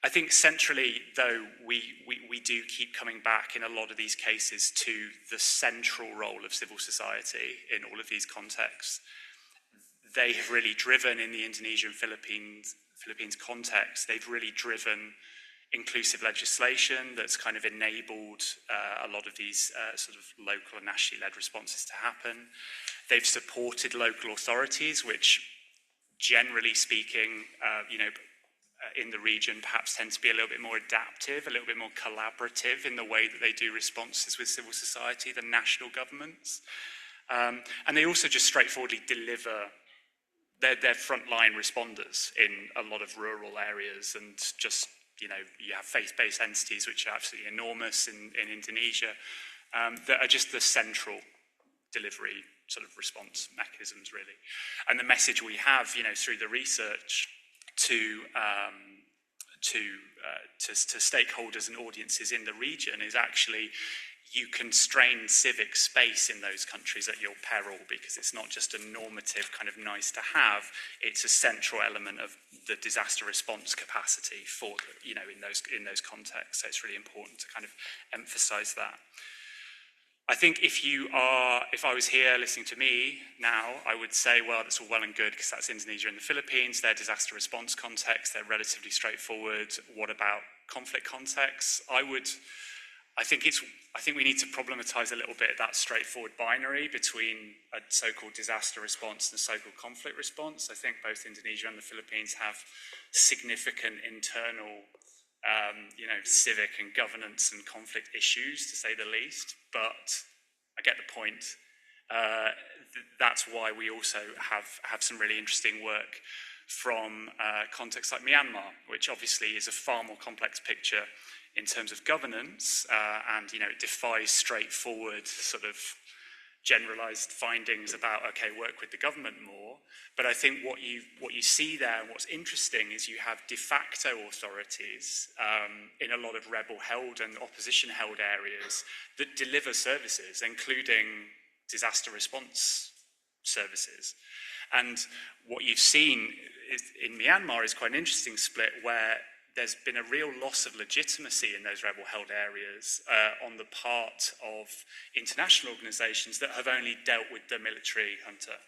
I think centrally, though, we do keep coming back in a lot of these cases to the central role of civil society in all of these contexts. They have really driven in the Indonesian Philippines context, they've really driven inclusive legislation that's kind of enabled a lot of these sort of local and nationally led responses to happen. They've supported local authorities, which generally speaking, in the region perhaps tend to be a little bit more adaptive, a little bit more collaborative in the way that they do responses with civil society than national governments. And they also just straightforwardly deliver their frontline responders in a lot of rural areas, and just, you have faith-based entities which are absolutely enormous in Indonesia, that are just the central delivery sort of response mechanisms, really. And the message we have, through the research to stakeholders and audiences in the region is actually, you constrain civic space in those countries at your peril, because it's not just a normative kind of nice to have, it's a central element of the disaster response capacity for, in those contexts. So it's really important to kind of emphasize that. I think if I was here listening to me now, I would say, well, that's all well and good because that's Indonesia and the Philippines, their disaster response context, they're relatively straightforward. What about conflict contexts? I think we need to problematize a little bit that straightforward binary between a so-called disaster response and a so-called conflict response. I think both Indonesia and the Philippines have significant internal civic and governance and conflict issues, to say the least, but I get the point. That's why we also have some really interesting work from contexts like Myanmar, which obviously is a far more complex picture in terms of governance, and it defies straightforward sort of generalized findings about, okay, work with the government more. But I think what you see there, and what's interesting, is you have de facto authorities in a lot of rebel-held and opposition-held areas that deliver services, including disaster response services. And what you've seen in Myanmar is quite an interesting split, where there's been a real loss of legitimacy in those rebel-held areas on the part of international organizations that have only dealt with the military junta.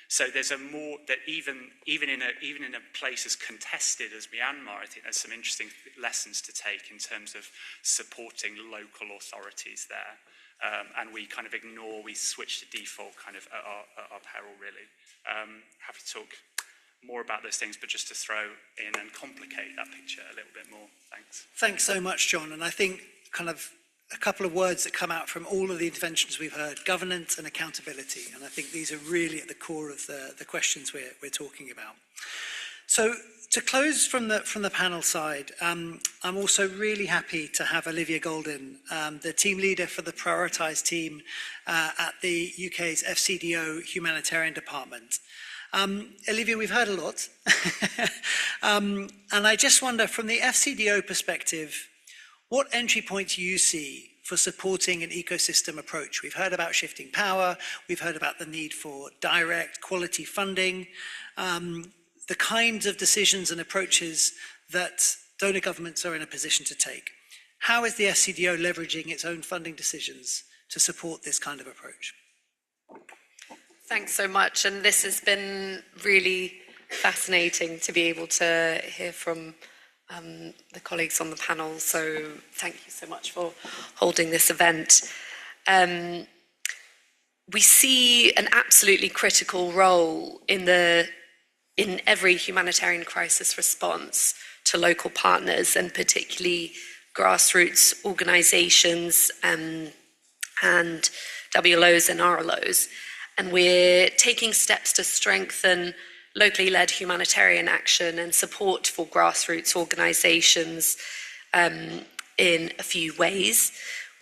So there's a more, that even in a place as contested as Myanmar, I think there's some interesting lessons to take in terms of supporting local authorities there. And we kind of we switch to default kind of at our peril, really. Happy to talk more about those things, but just to throw in and complicate that picture a little bit more. Thanks. Thanks so much, John. And I think kind of a couple of words that come out from all of the interventions we've heard: governance and accountability. And I think these are really at the core of the questions we're talking about. So to close from the panel side, I'm also really happy to have Olivia Golden, the team leader for the prioritised team at the UK's FCDO Humanitarian Department. Olivia, we've heard a lot. And I just wonder, from the FCDO perspective, what entry points do you see for supporting an ecosystem approach? We've heard about shifting power. We've heard about the need for direct quality funding, the kinds of decisions and approaches that donor governments are in a position to take. How is the FCDO leveraging its own funding decisions to support this kind of approach? Thanks so much. And this has been really fascinating to be able to hear from the colleagues on the panel. So thank you so much for holding this event. We see an absolutely critical role in every humanitarian crisis response to local partners, and particularly grassroots organizations and WLOs and RLOs. And we're taking steps to strengthen locally led humanitarian action and support for grassroots organizations in a few ways.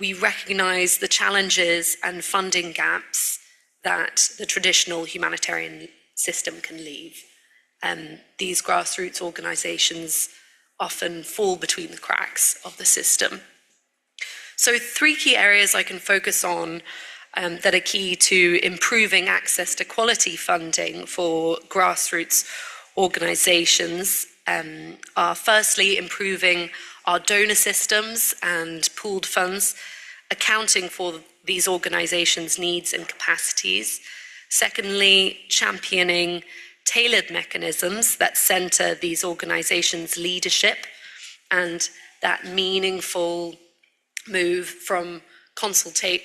We recognize the challenges and funding gaps that the traditional humanitarian system can leave. These grassroots organizations often fall between the cracks of the system. So 3 key areas I can focus on that are key to improving access to quality funding for grassroots organizations are firstly improving our donor systems and pooled funds, accounting for these organizations' needs and capacities. Secondly, championing tailored mechanisms that center these organizations' leadership and that meaningful move from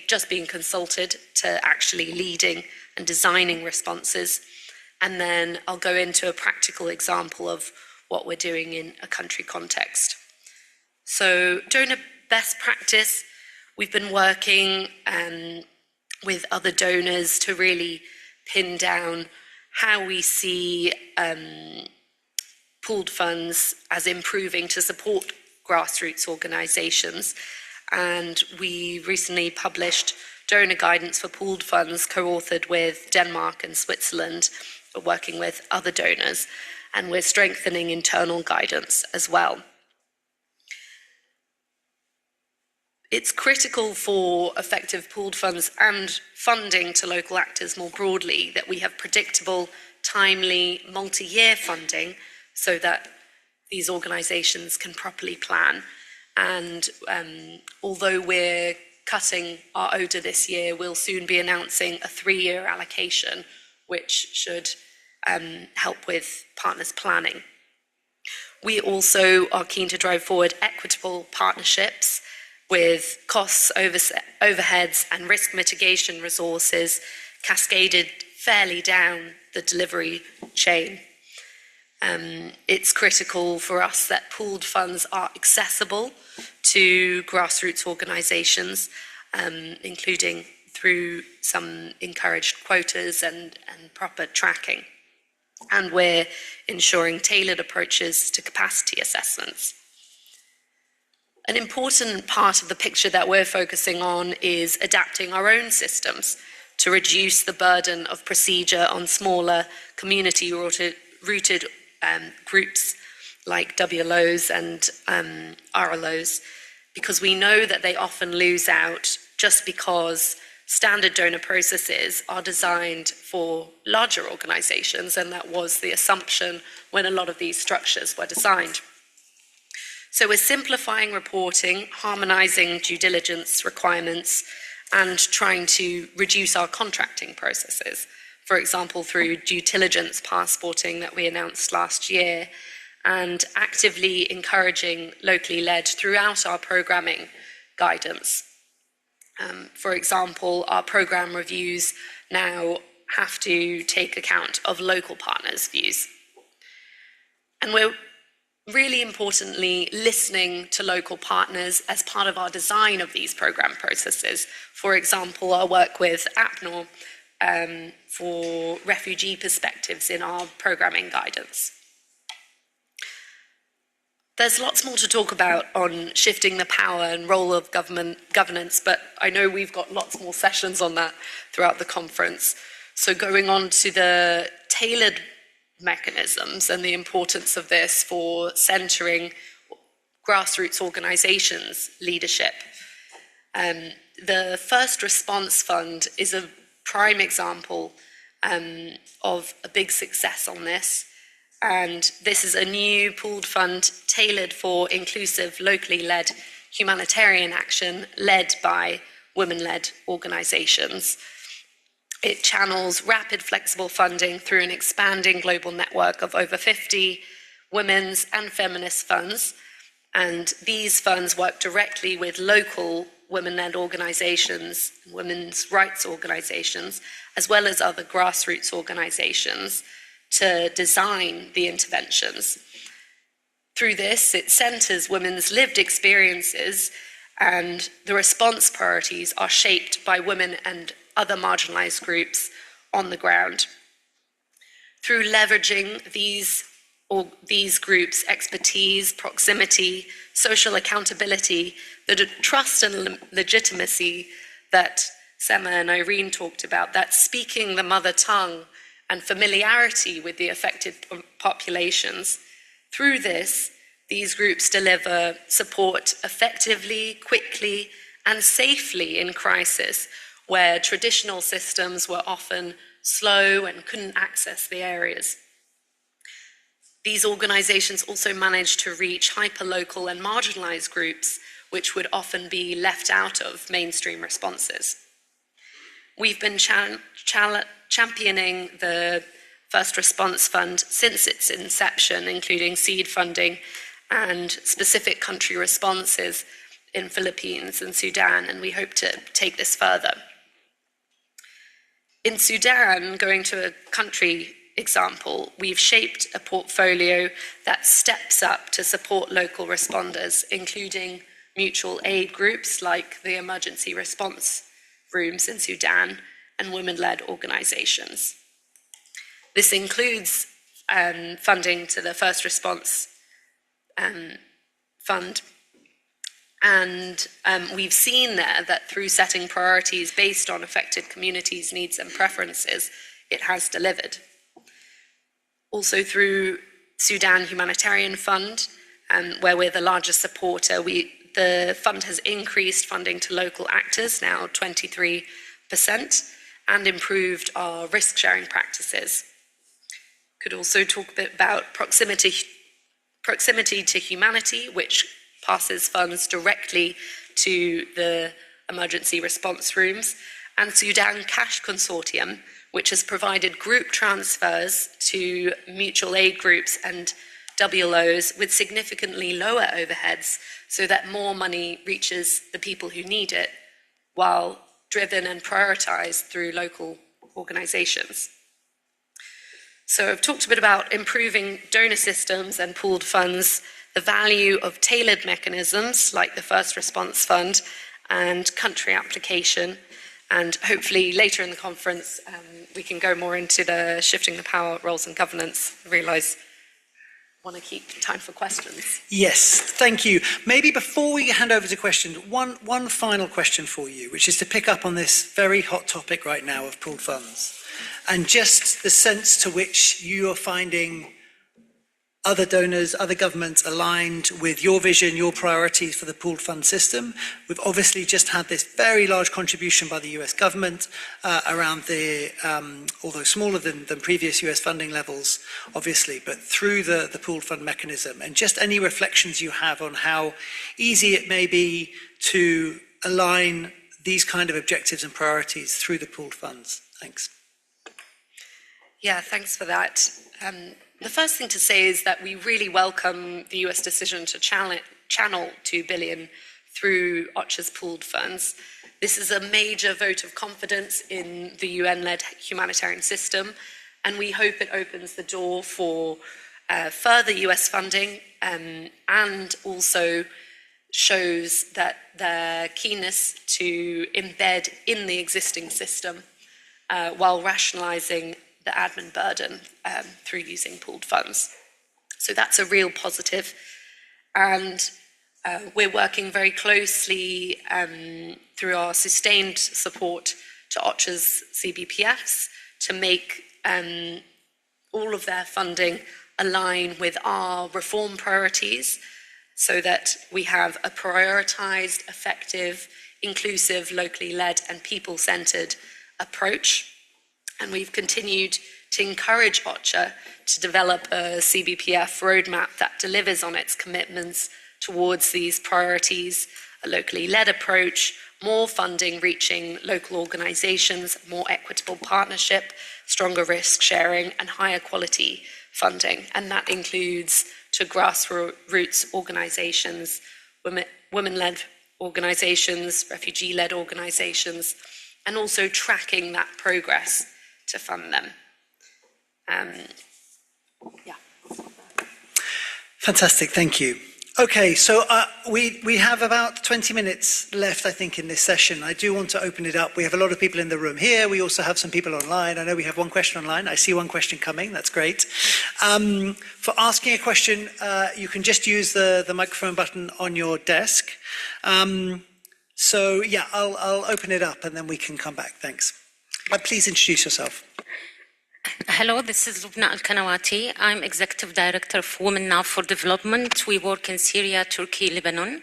just being consulted to actually leading and designing responses. And then I'll go into a practical example of what we're doing in a country context. So donor best practice, we've been working with other donors to really pin down how we see pooled funds as improving to support grassroots organisations. And we recently published donor guidance for pooled funds, co-authored with Denmark and Switzerland, working with other donors, and we're strengthening internal guidance as well. It's critical for effective pooled funds and funding to local actors more broadly that we have predictable, timely, multi-year funding so that these organisations can properly plan. And although we're cutting our ODA this year, we'll soon be announcing a 3-year allocation, which should help with partners' planning. We also are keen to drive forward equitable partnerships with costs, overheads, and risk mitigation resources cascaded fairly down the delivery chain. It's critical for us that pooled funds are accessible to grassroots organisations, including through some encouraged quotas and proper tracking. And we're ensuring tailored approaches to capacity assessments. An important part of the picture that we're focusing on is adapting our own systems to reduce the burden of procedure on smaller community-rooted groups like WLOs and RLOs, because we know that they often lose out just because standard donor processes are designed for larger organizations, and that was the assumption when a lot of these structures were designed. So we're simplifying reporting, harmonizing due diligence requirements, and trying to reduce our contracting processes. For example, through due diligence passporting that we announced last year, and actively encouraging locally led throughout our programming guidance. For example, our program reviews now have to take account of local partners' views. And we're really importantly listening to local partners as part of our design of these program processes. For example, our work with APNOR for refugee perspectives in our programming guidance. There's lots more to talk about on shifting the power and role of governance, but I know we've got lots more sessions on that throughout the conference. So going on to the tailored mechanisms and the importance of this for centering grassroots organizations' leadership. The First Response Fund is a prime example of a big success on this. And this is a new pooled fund tailored for inclusive, locally led humanitarian action led by women-led organizations. It channels rapid, flexible funding through an expanding global network of over 50 women's and feminist funds. And these funds work directly with local women-led organizations, women's rights organizations, as well as other grassroots organizations, to design the interventions. Through this, it centres women's lived experiences, and the response priorities are shaped by women and other marginalised groups on the ground. Through leveraging these groups' expertise, proximity, social accountability, the trust and legitimacy that Sema and Irene talked about, that speaking the mother tongue and familiarity with the affected populations. Through this, these groups deliver support effectively, quickly, and safely in crisis, where traditional systems were often slow and couldn't access the areas. These organizations also manage to reach hyperlocal and marginalized groups, which would often be left out of mainstream responses. We've been championing the First Response Fund since its inception, including seed funding and specific country responses in Philippines and Sudan, and we hope to take this further. In Sudan, going to a country example, we've shaped a portfolio that steps up to support local responders, including mutual aid groups like the emergency response rooms in Sudan and women-led organizations. This includes funding to the First Response Fund. And we've seen there that through setting priorities based on affected communities' needs and preferences, it has delivered. Also through Sudan Humanitarian Fund, where we're the largest supporter, the fund has increased funding to local actors, now 23%, and improved our risk-sharing practices. Could also talk a bit about proximity to humanity, which passes funds directly to the emergency response rooms, and Sudan Cash Consortium, which has provided group transfers to mutual aid groups and WLOs with significantly lower overheads so that more money reaches the people who need it, while driven and prioritized through local organizations. So I've talked a bit about improving donor systems and pooled funds, the value of tailored mechanisms like the First Response Fund and country application, and hopefully later in the conference we can go more into the shifting the power, roles and governance. I realise I want to keep time for questions. Yes, thank you. Maybe before we hand over to questions, one final question for you, which is to pick up on this very hot topic right now of pooled funds, and just the sense to which you are finding other donors, other governments aligned with your vision, your priorities for the pooled fund system. We've obviously just had this very large contribution by the US government around the, although smaller than previous US funding levels, obviously, but through the pooled fund mechanism. And just any reflections you have on how easy it may be to align these kind of objectives and priorities through the pooled funds. Thanks. Yeah, thanks for that. The first thing to say is that we really welcome the US decision to channel 2 billion through OCHA's pooled funds. This is a major vote of confidence in the UN-led humanitarian system, and we hope it opens the door for further US funding and also shows that their keenness to embed in the existing system while rationalizing the admin burden through using pooled funds. So that's a real positive. And we're working very closely through our sustained support to OCHA's CBPFs to make all of their funding align with our reform priorities so that we have a prioritized, effective, inclusive, locally led and people-centered approach. And we've continued to encourage OCHA to develop a CBPF roadmap that delivers on its commitments towards these priorities, a locally led approach, more funding reaching local organizations, more equitable partnership, stronger risk sharing, and higher quality funding. And that includes to grassroots organizations, women-led organizations, refugee-led organizations, and also tracking that progress to fund them. Yeah. Fantastic, thank you. Okay, so we have about 20 minutes left, I think, in this session. I do want to open it up. We have a lot of people in the room here. We also have some people online. I know we have one question online. I see one question coming. That's great. For asking a question, you can just use the microphone button on your desk. So yeah, I'll open it up and then we can come back. Thanks. Please introduce yourself. Hello, this is Lubna Al-Kanawati. I'm Executive Director of Women Now for Development. We work in Syria, Turkey, Lebanon.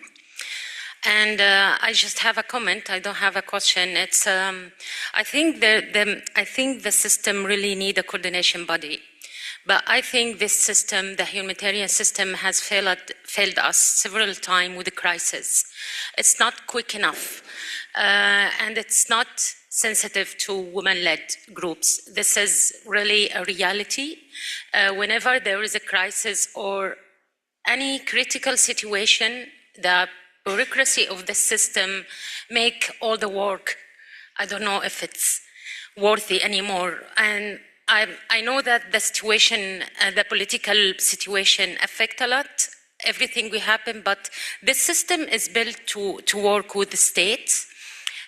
And I just have a comment. I don't have a question. It's I think the system really need a coordination body. But I think this system, the humanitarian system, has failed us several times with the crisis. It's not quick enough, and it's not sensitive to women-led groups. This is really a reality. Whenever there is a crisis or any critical situation, the bureaucracy of the system make all the work. I don't know if it's worthy anymore. And I know that the situation, the political situation affect a lot, everything will happen, but the system is built to work with the states.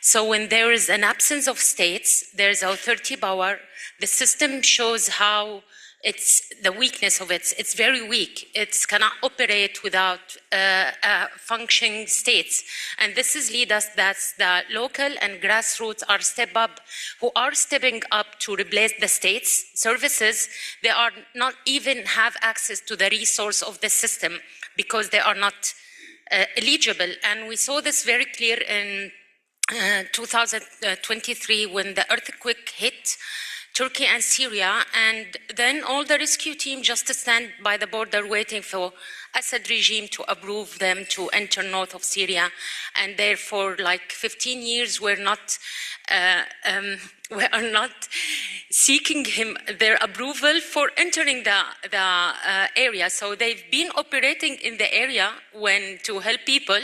So when there is an absence of states, there's authority power. The system shows how it's the weakness of it. It's very weak. It cannot operate without functioning states. And this is lead us that the local and grassroots are stepping up to replace the states services. They are not even have access to the resource of the system because they are not eligible. And we saw this very clear in 2023 when the earthquake hit Turkey and Syria, and then all the rescue team just stand by the border waiting for Assad regime to approve them to enter north of Syria, and therefore like 15 years we are not seeking their approval for entering the area. So they've been operating in the area to help people,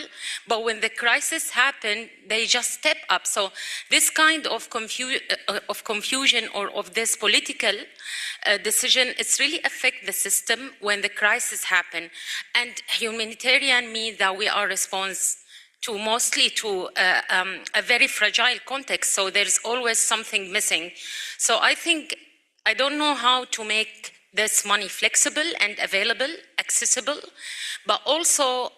but when the crisis happened, they just step up. So this kind of confusion or of this political decision, it's really affect the system when the crisis happen. And humanitarian means that we are response to mostly to a very fragile context, so there's always something missing. So I think, I don't know how to make this money flexible and available, accessible, but also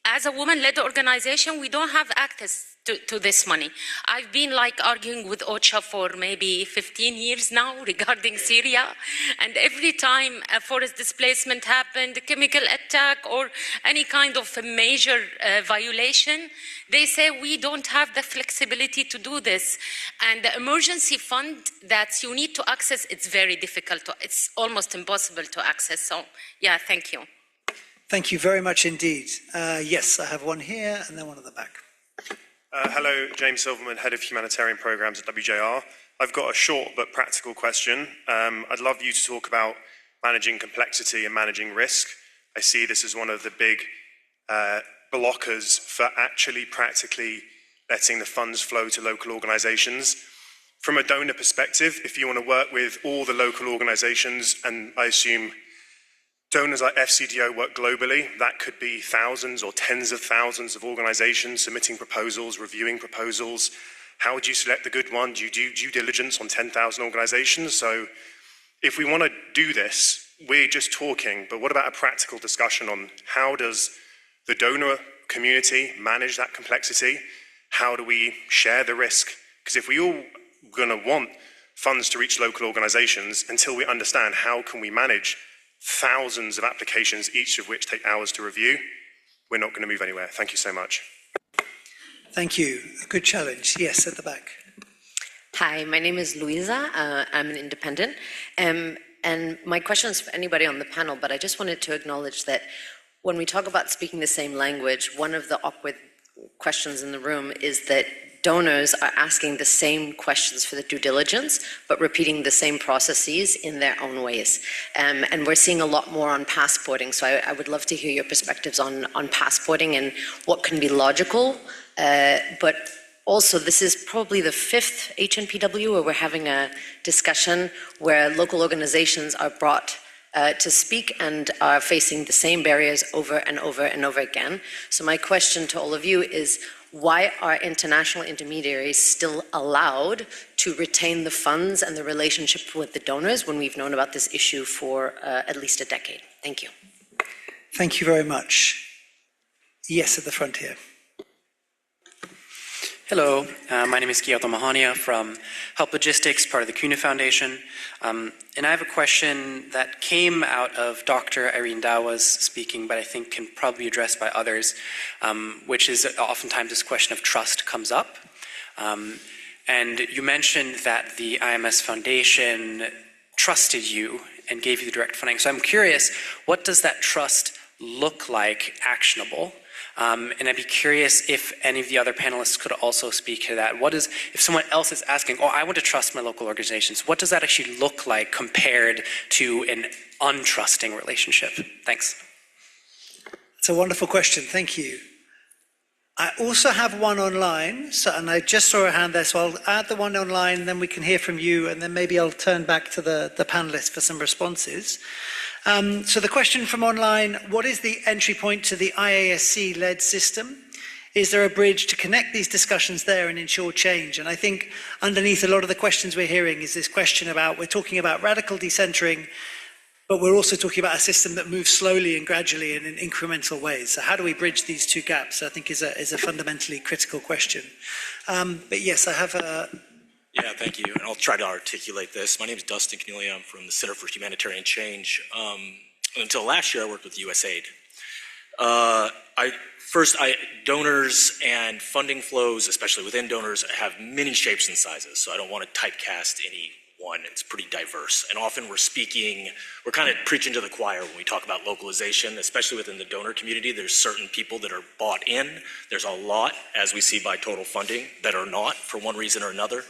as a woman-led organization, we don't have access to this money. I've been arguing with OCHA for maybe 15 years now regarding Syria, and every time a forest displacement happened, a chemical attack or any kind of a major violation, they say we don't have the flexibility to do this. And the emergency fund that you need to access, it's very difficult. It's almost impossible to access. So yeah, thank you. Thank you very much indeed. Yes, I have one here and then one at the back. Hello, James Silverman, Head of Humanitarian Programs at WJR. I've got a short but practical question. I'd love you to talk about managing complexity and managing risk. I see this as one of the big blockers for actually practically letting the funds flow to local organizations. From a donor perspective, if you want to work with all the local organizations, and I assume donors like FCDO work globally, that could be thousands or tens of thousands of organizations submitting proposals, reviewing proposals. How would you select the good one? Do you do due diligence on 10,000 organizations? So if we want to do this, we're just talking, but what about a practical discussion on how does the donor community manage that complexity? How do we share the risk? Because if we all going to want funds to reach local organizations, until we understand how can we manage thousands of applications, each of which take hours to review, we're not going to move anywhere. Thank you so much. Thank you. A good challenge. Yes, at the back. Hi, my name is Louisa. I'm an independent. And my question is for anybody on the panel, but I just wanted to acknowledge that when we talk about speaking the same language, one of the awkward questions in the room is that donors are asking the same questions for the due diligence, but repeating the same processes in their own ways. And we're seeing a lot more on passporting. So I would love to hear your perspectives on passporting and what can be logical. But also, this is probably the 5th HNPW where we're having a discussion where local organizations are brought to speak and are facing the same barriers over and over and over again. So my question to all of you is, why are international intermediaries still allowed to retain the funds and the relationship with the donors when we've known about this issue for at least a decade? Thank you. Thank you very much. Yes, at the front here. Hello, my name is Kiyoto Mahania from Help Logistics, part of the CUNA Foundation. And I have a question that came out of Dr. Irene Dawa's speaking, but I think can probably be addressed by others, which is oftentimes this question of trust comes up. And you mentioned that the IMS Foundation trusted you and gave you the direct funding. So I'm curious, what does that trust look like actionable? And I'd be curious if any of the other panelists could also speak to that. If someone else is asking, oh, I want to trust my local organizations, what does that actually look like compared to an untrusting relationship? Thanks. It's a wonderful question. Thank you. I also have one online, and I just saw a hand there, so I'll add the one online, and then we can hear from you, and then maybe I'll turn back to the panelists for some responses. So the question from online, what is the entry point to the IASC-led system? Is there a bridge to connect these discussions there and ensure change? And I think underneath a lot of the questions we're hearing is this question about, we're talking about radical decentering, but we're also talking about a system that moves slowly and gradually and in incremental ways. So how do we bridge these two gaps, I think is a fundamentally critical question. But yes, I have a... Yeah, thank you. And I'll try to articulate this. My name is Dustin Cornelia. I'm from the Center for Humanitarian Change. Until last year, I worked with USAID. Donors and funding flows, especially within donors, have many shapes and sizes. So I don't want to typecast any one. It's pretty diverse. And often we're kind of preaching to the choir when we talk about localization, especially within the donor community. There's certain people that are bought in. There's a lot, as we see by total funding, that are not for one reason or another.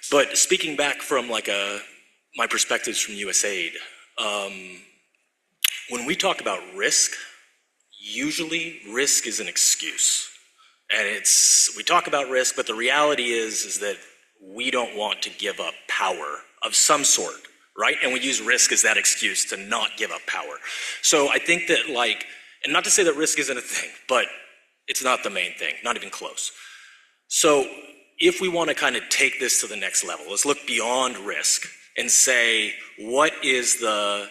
But speaking back from my perspectives from USAID, when we talk about risk, usually risk is an excuse. And we talk about risk, but the reality is that we don't want to give up power of some sort, right? And we use risk as that excuse to not give up power. So I think that and not to say that risk isn't a thing, but it's not the main thing, not even close. So if we want to kind of take this to the next level, let's look beyond risk and say, what is a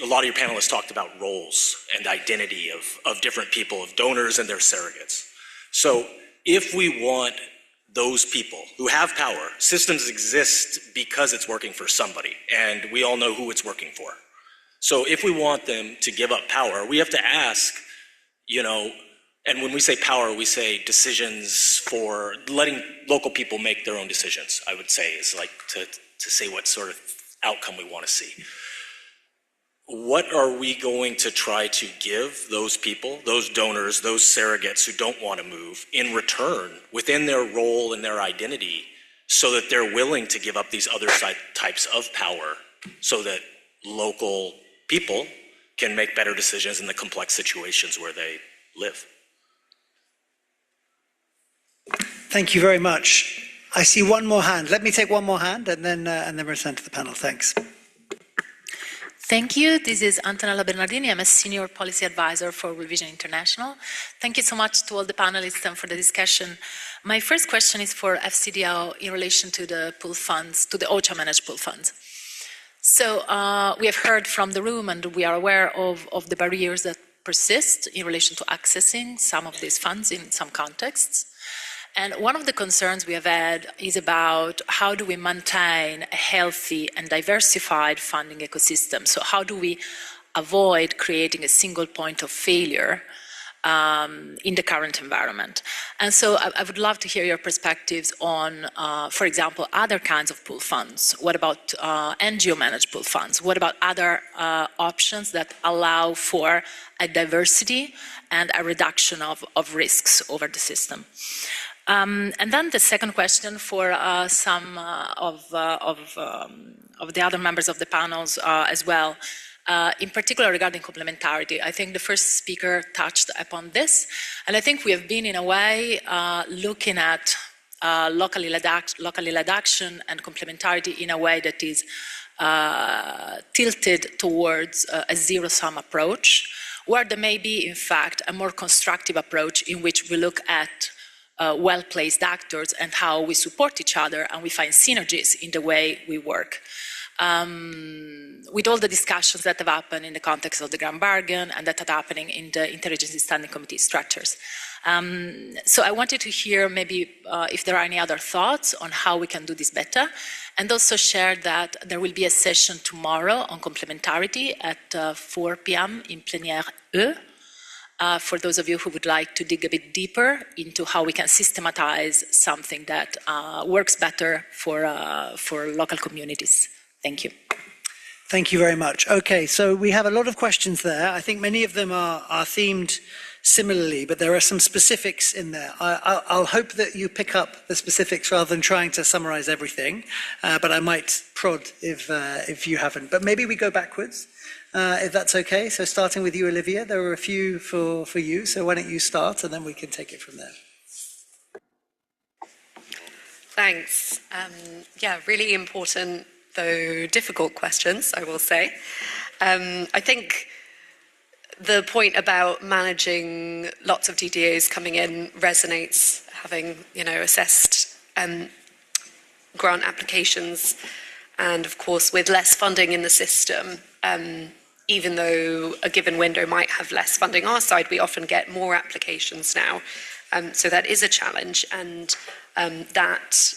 lot of your panelists talked about roles and identity of different people, of donors and their surrogates. So if we want those people who have power, systems exist because it's working for somebody, and we all know who it's working for. So if we want them to give up power, we have to ask, and when we say power, we say decisions for letting local people make their own decisions, I would say, is to say what sort of outcome we want to see. What are we going to try to give those people, those donors, those surrogates who don't want to move in return within their role and their identity so that they're willing to give up these other types of power so that local people can make better decisions in the complex situations where they live? Thank you very much. I see one more hand. Let me take one more hand and then return to the panel. Thanks. Thank you. This is Antonella Bernardini. I'm a senior policy advisor for World Vision International. Thank you so much to all the panelists and for the discussion. My first question is for FCDO in relation to the pool funds, to the OCHA managed pool funds. So we have heard from the room and we are aware of the barriers that persist in relation to accessing some of these funds in some contexts. And one of the concerns we have had is about how do we maintain a healthy and diversified funding ecosystem? So how do we avoid creating a single point of failure in the current environment? And so I would love to hear your perspectives on, for example, other kinds of pool funds. What about NGO-managed pool funds? What about other options that allow for a diversity and a reduction of risks over the system? And then the second question for some of the other members of the panels as well, in particular regarding complementarity. I think the first speaker touched upon this, and I think we have been in a way looking at locally led action and complementarity in a way that is tilted towards a zero-sum approach, where there may be, in fact, a more constructive approach in which we look at well-placed actors and how we support each other and we find synergies in the way we work. With all the discussions that have happened in the context of the Grand Bargain and that are happening in the Interagency Standing Committee structures. So I wanted to hear maybe if there are any other thoughts on how we can do this better, and also share that there will be a session tomorrow on complementarity at 4 p.m. in Plénière E. For those of you who would like to dig a bit deeper into how we can systematize something that works better for local communities. Thank you. Thank you very much. Okay, so we have a lot of questions there. I think many of them are themed similarly, but there are some specifics in there. I'll hope that you pick up the specifics rather than trying to summarize everything, but I might prod if you haven't. But maybe we go backwards, if that's okay. So starting with you, Olivia, there were a few for you, so why don't you start and then we can take it from there. Thanks. Yeah, really important, though difficult questions, I will say. I think the point about managing lots of DDAs coming in resonates, having, assessed grant applications, and of course with less funding in the system, even though a given window might have less funding our side, we often get more applications now. So that is a challenge, and that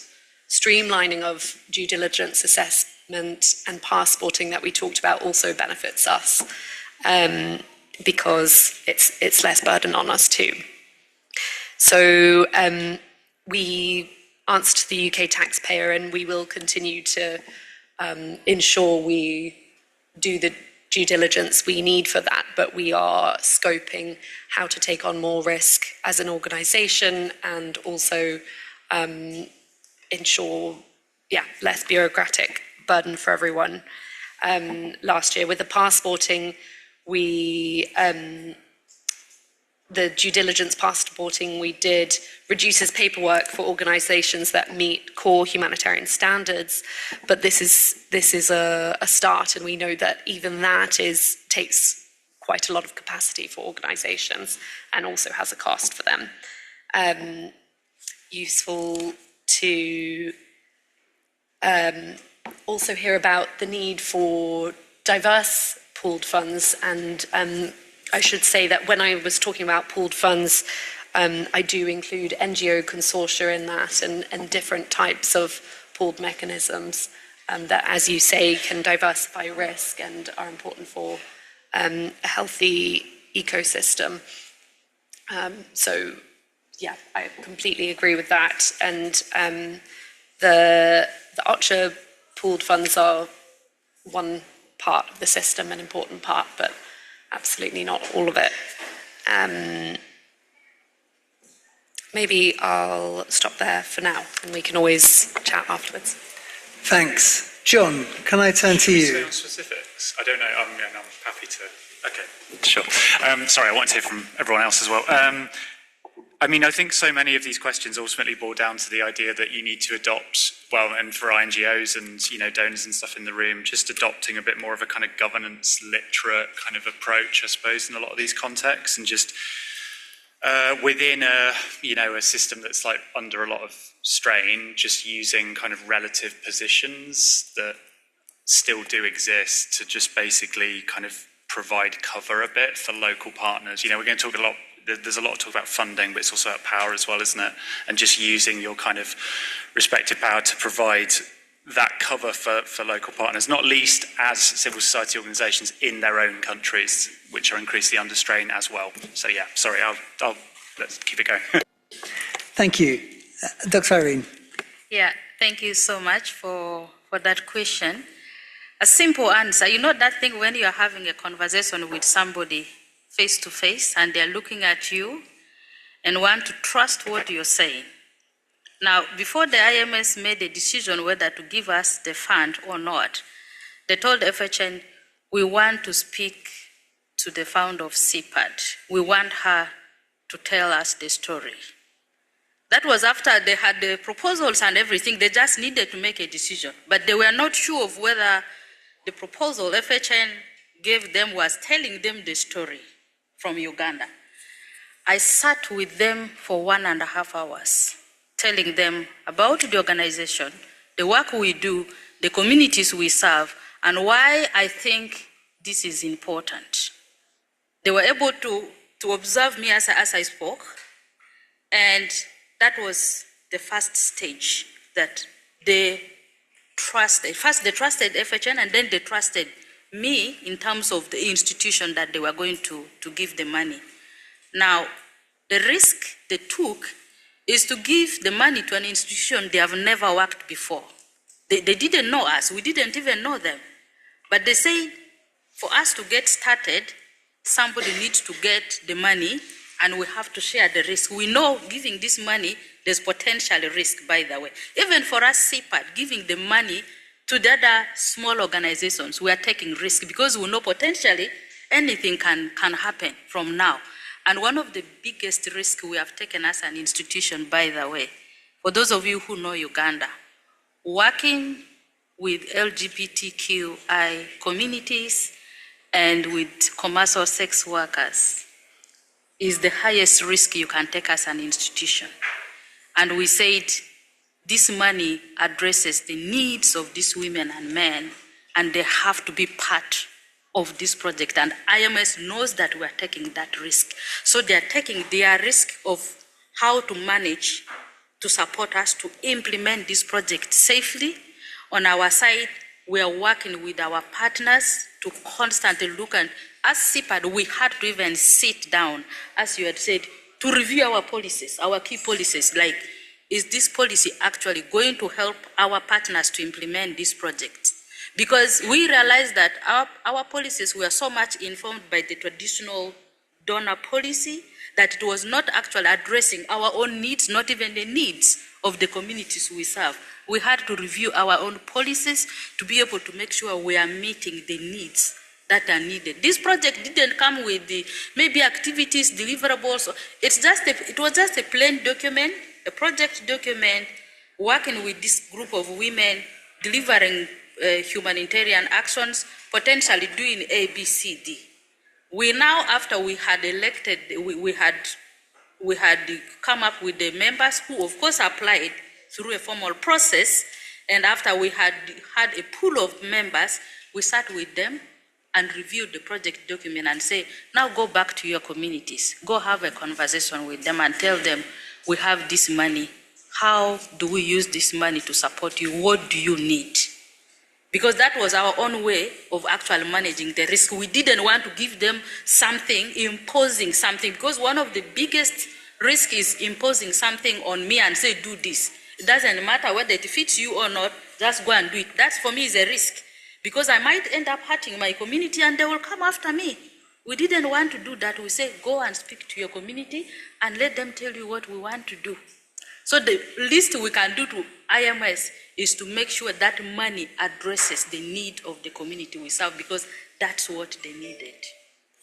streamlining of due diligence assessment and passporting that we talked about also benefits us, because it's less burden on us too. So we answer to the UK taxpayer, and we will continue to ensure we do the due diligence we need for that, but we are scoping how to take on more risk as an organisation and also ensure, less bureaucratic burden for everyone. Last year with the passporting, the due diligence passporting we did reduces paperwork for organisations that meet core humanitarian standards, but this is a start, and we know that even that takes quite a lot of capacity for organisations and also has a cost for them. Useful to also hear about the need for diverse pooled funds, and I should say that when I was talking about pooled funds, I do include NGO consortia in that, and different types of pooled mechanisms that, as you say, can diversify risk and are important for a healthy ecosystem. So, I completely agree with that. And the OCHA pooled funds are one part of the system, an important part, but absolutely not all of it. Maybe I'll stop there for now, and we can always chat afterwards. Thanks. John, can I turn to you? On specifics? I don't know. I'm happy to. Okay, sure. Sorry, I want to hear from everyone else as well. I think so many of these questions ultimately boil down to the idea that you need to adopt, and for NGOs and donors and stuff in the room, just adopting a bit more of a kind of governance literate kind of approach, I suppose, in a lot of these contexts, and just within a system that's like under a lot of strain, just using kind of relative positions that still do exist to just basically kind of provide cover a bit for local partners. We're going to talk a lot. There's a lot of talk about funding, but it's also about power as well, isn't it? And just using your kind of respective power to provide that cover for local partners, not least as civil society organisations in their own countries, which are increasingly under strain as well. So sorry, let's keep it going. Thank you. Dr. Irene. Yeah, thank you so much for that question. A simple answer, that thing when you're having a conversation with somebody face to face and they're looking at you and want to trust what you're saying. Now, before the IMS made a decision whether to give us the fund or not, they told FHN, we want to speak to the founder of CPAD. We want her to tell us the story. That was after they had the proposals and everything. They just needed to make a decision, but they were not sure of whether the proposal FHN gave them was telling them the story from Uganda. I sat with them for 1.5 hours, telling them about the organization, the work we do, the communities we serve, and why I think this is important. They were able to observe me as I spoke, and that was the first stage that they trusted. First, they trusted FHN, and then they trusted me in terms of the institution that they were going to give the money. Now, the risk they took is to give the money to an institution they have never worked before. They didn't know us, we didn't even know them. But they say, for us to get started, somebody needs to get the money and we have to share the risk. We know giving this money, there's potential risk, by the way. Even for us, CPAD, giving the money to the other small organizations, we are taking risk because we know potentially anything can happen from now. And one of the biggest risks we have taken as an institution, by the way, for those of you who know Uganda, working with LGBTQI communities and with commercial sex workers is the highest risk you can take as an institution. And we said this money addresses the needs of these women and men, and they have to be part of this project. And IMS knows that we are taking that risk. So they are taking their risk of how to manage to support us to implement this project safely. On our side, we are working with our partners to constantly look, and as CPAD, we had to even sit down, as you had said, to review our policies, our key policies, like, is this policy actually going to help our partners to implement this project? Because we realized that our policies were so much informed by the traditional donor policy that it was not actually addressing our own needs, not even the needs of the communities we serve. We had to review our own policies to be able to make sure we are meeting the needs that are needed. This project didn't come with the maybe activities, deliverables. It was just a plain document, a project document, working with this group of women, delivering humanitarian actions, potentially doing A, B, C, D. We now, after we had elected, we had come up with the members who, of course, applied through a formal process. And after we had a pool of members, we sat with them and reviewed the project document and say, now go back to your communities, go have a conversation with them and tell them, we have this money. How do we use this money to support you? What do you need? Because that was our own way of actually managing the risk. We didn't want to give them something, imposing something, because one of the biggest risks is imposing something on me and say, do this. It doesn't matter whether it fits you or not, just go and do it. That for me is a risk, because I might end up hurting my community and they will come after me. We didn't want to do that. We say, go and speak to your community and let them tell you what we want to do. So the least we can do to IMS is to make sure that money addresses the need of the community we serve, because that's what they needed.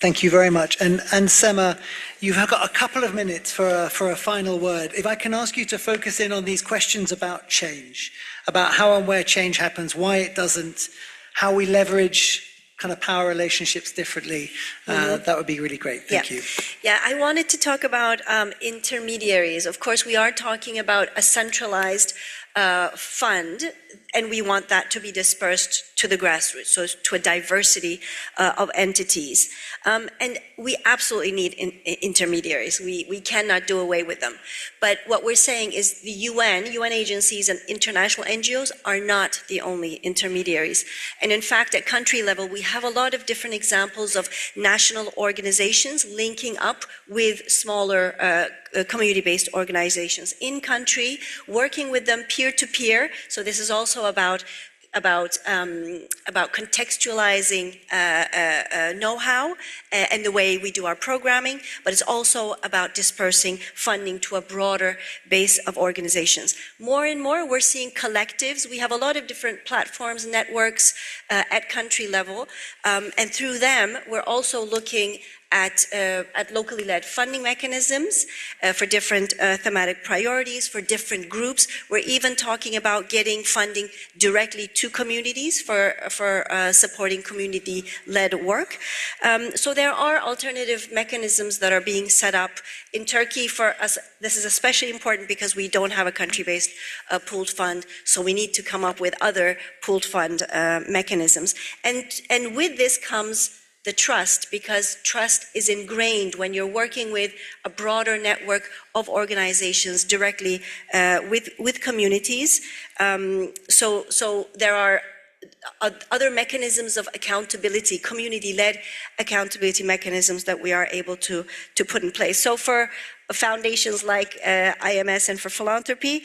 Thank you very much. And Sema, you've got a couple of minutes for a final word. If I can ask you to focus in on these questions about change, about how and where change happens, why it doesn't, how we leverage kind of power relationships differently, that would be really great. Thank you. Yeah, I wanted to talk about intermediaries. Of course, we are talking about a centralized fund, and we want that to be dispersed to the grassroots, so to a diversity of entities. And we absolutely need intermediaries. We cannot do away with them. But what we're saying is the UN agencies and international NGOs are not the only intermediaries. And in fact, at country level, we have a lot of different examples of national organizations linking up with smaller community-based organizations in country, working with them peer-to-peer. So this is also about contextualizing know-how and the way we do our programming, but it's also about dispersing funding to a broader base of organizations. More and more, we're seeing collectives. We have a lot of different platforms, networks at country level, and through them, we're also looking at locally led funding mechanisms for different thematic priorities, for different groups. We're even talking about getting funding directly to communities for supporting community-led work. So there are alternative mechanisms that are being set up in Turkey. For us, this is especially important because we don't have a country-based pooled fund, so we need to come up with other pooled fund mechanisms. And with this comes the trust, because trust is ingrained when you're working with a broader network of organizations directly with communities. So there are other mechanisms of accountability, community-led accountability mechanisms that we are able to put in place. So for foundations like IMS and for philanthropy,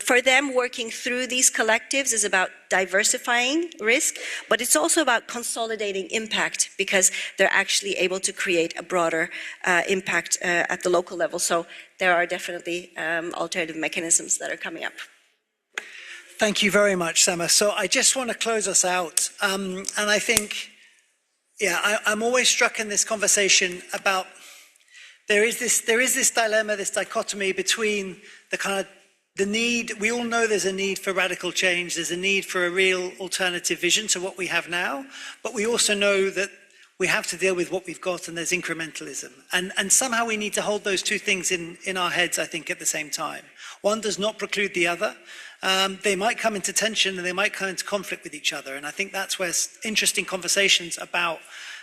for them working through these collectives is about diversifying risk, but it's also about consolidating impact because they're actually able to create a broader impact at the local level. So there are definitely alternative mechanisms that are coming up. Thank you very much, Sema. So I just want to close us out. And I think, I'm always struck in this conversation about there is this dilemma, this dichotomy between the need, we all know there's a need for radical change, there's a need for a real alternative vision to what we have now, but we also know that we have to deal with what we've got and there's incrementalism. And somehow we need to hold those two things in our heads, I think, at the same time. One does not preclude the other. They might come into tension and they might come into conflict with each other. And I think that's where interesting conversations about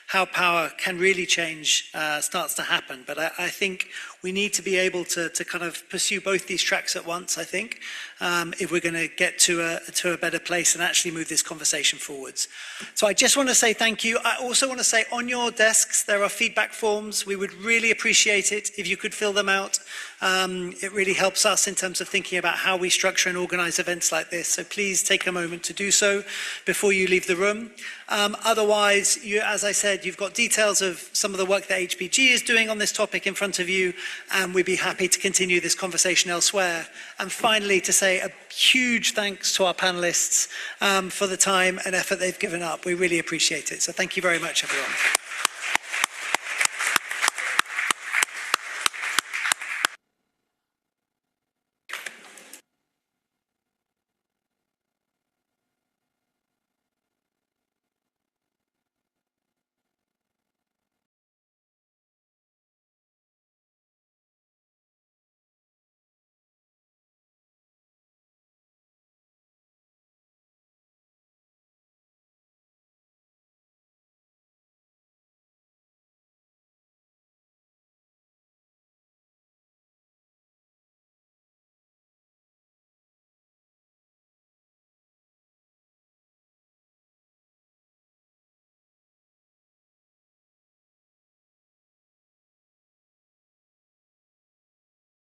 how power can really change starts to happen. But I think we need to be able to kind of pursue both these tracks at once, I think, if we're going to get to a better place and actually move this conversation forwards. So I just want to say thank you. I also want to say on your desks, there are feedback forms. We would really appreciate it if you could fill them out. It really helps us in terms of thinking about how we structure and organize events like this. So please take a moment to do so before you leave the room. Otherwise, as I said, you've got details of some of the work that HPG is doing on this topic in front of you, and we'd be happy to continue this conversation elsewhere. And finally, to say a huge thanks to our panelists for the time and effort they've given up. We really appreciate it. So thank you very much, everyone.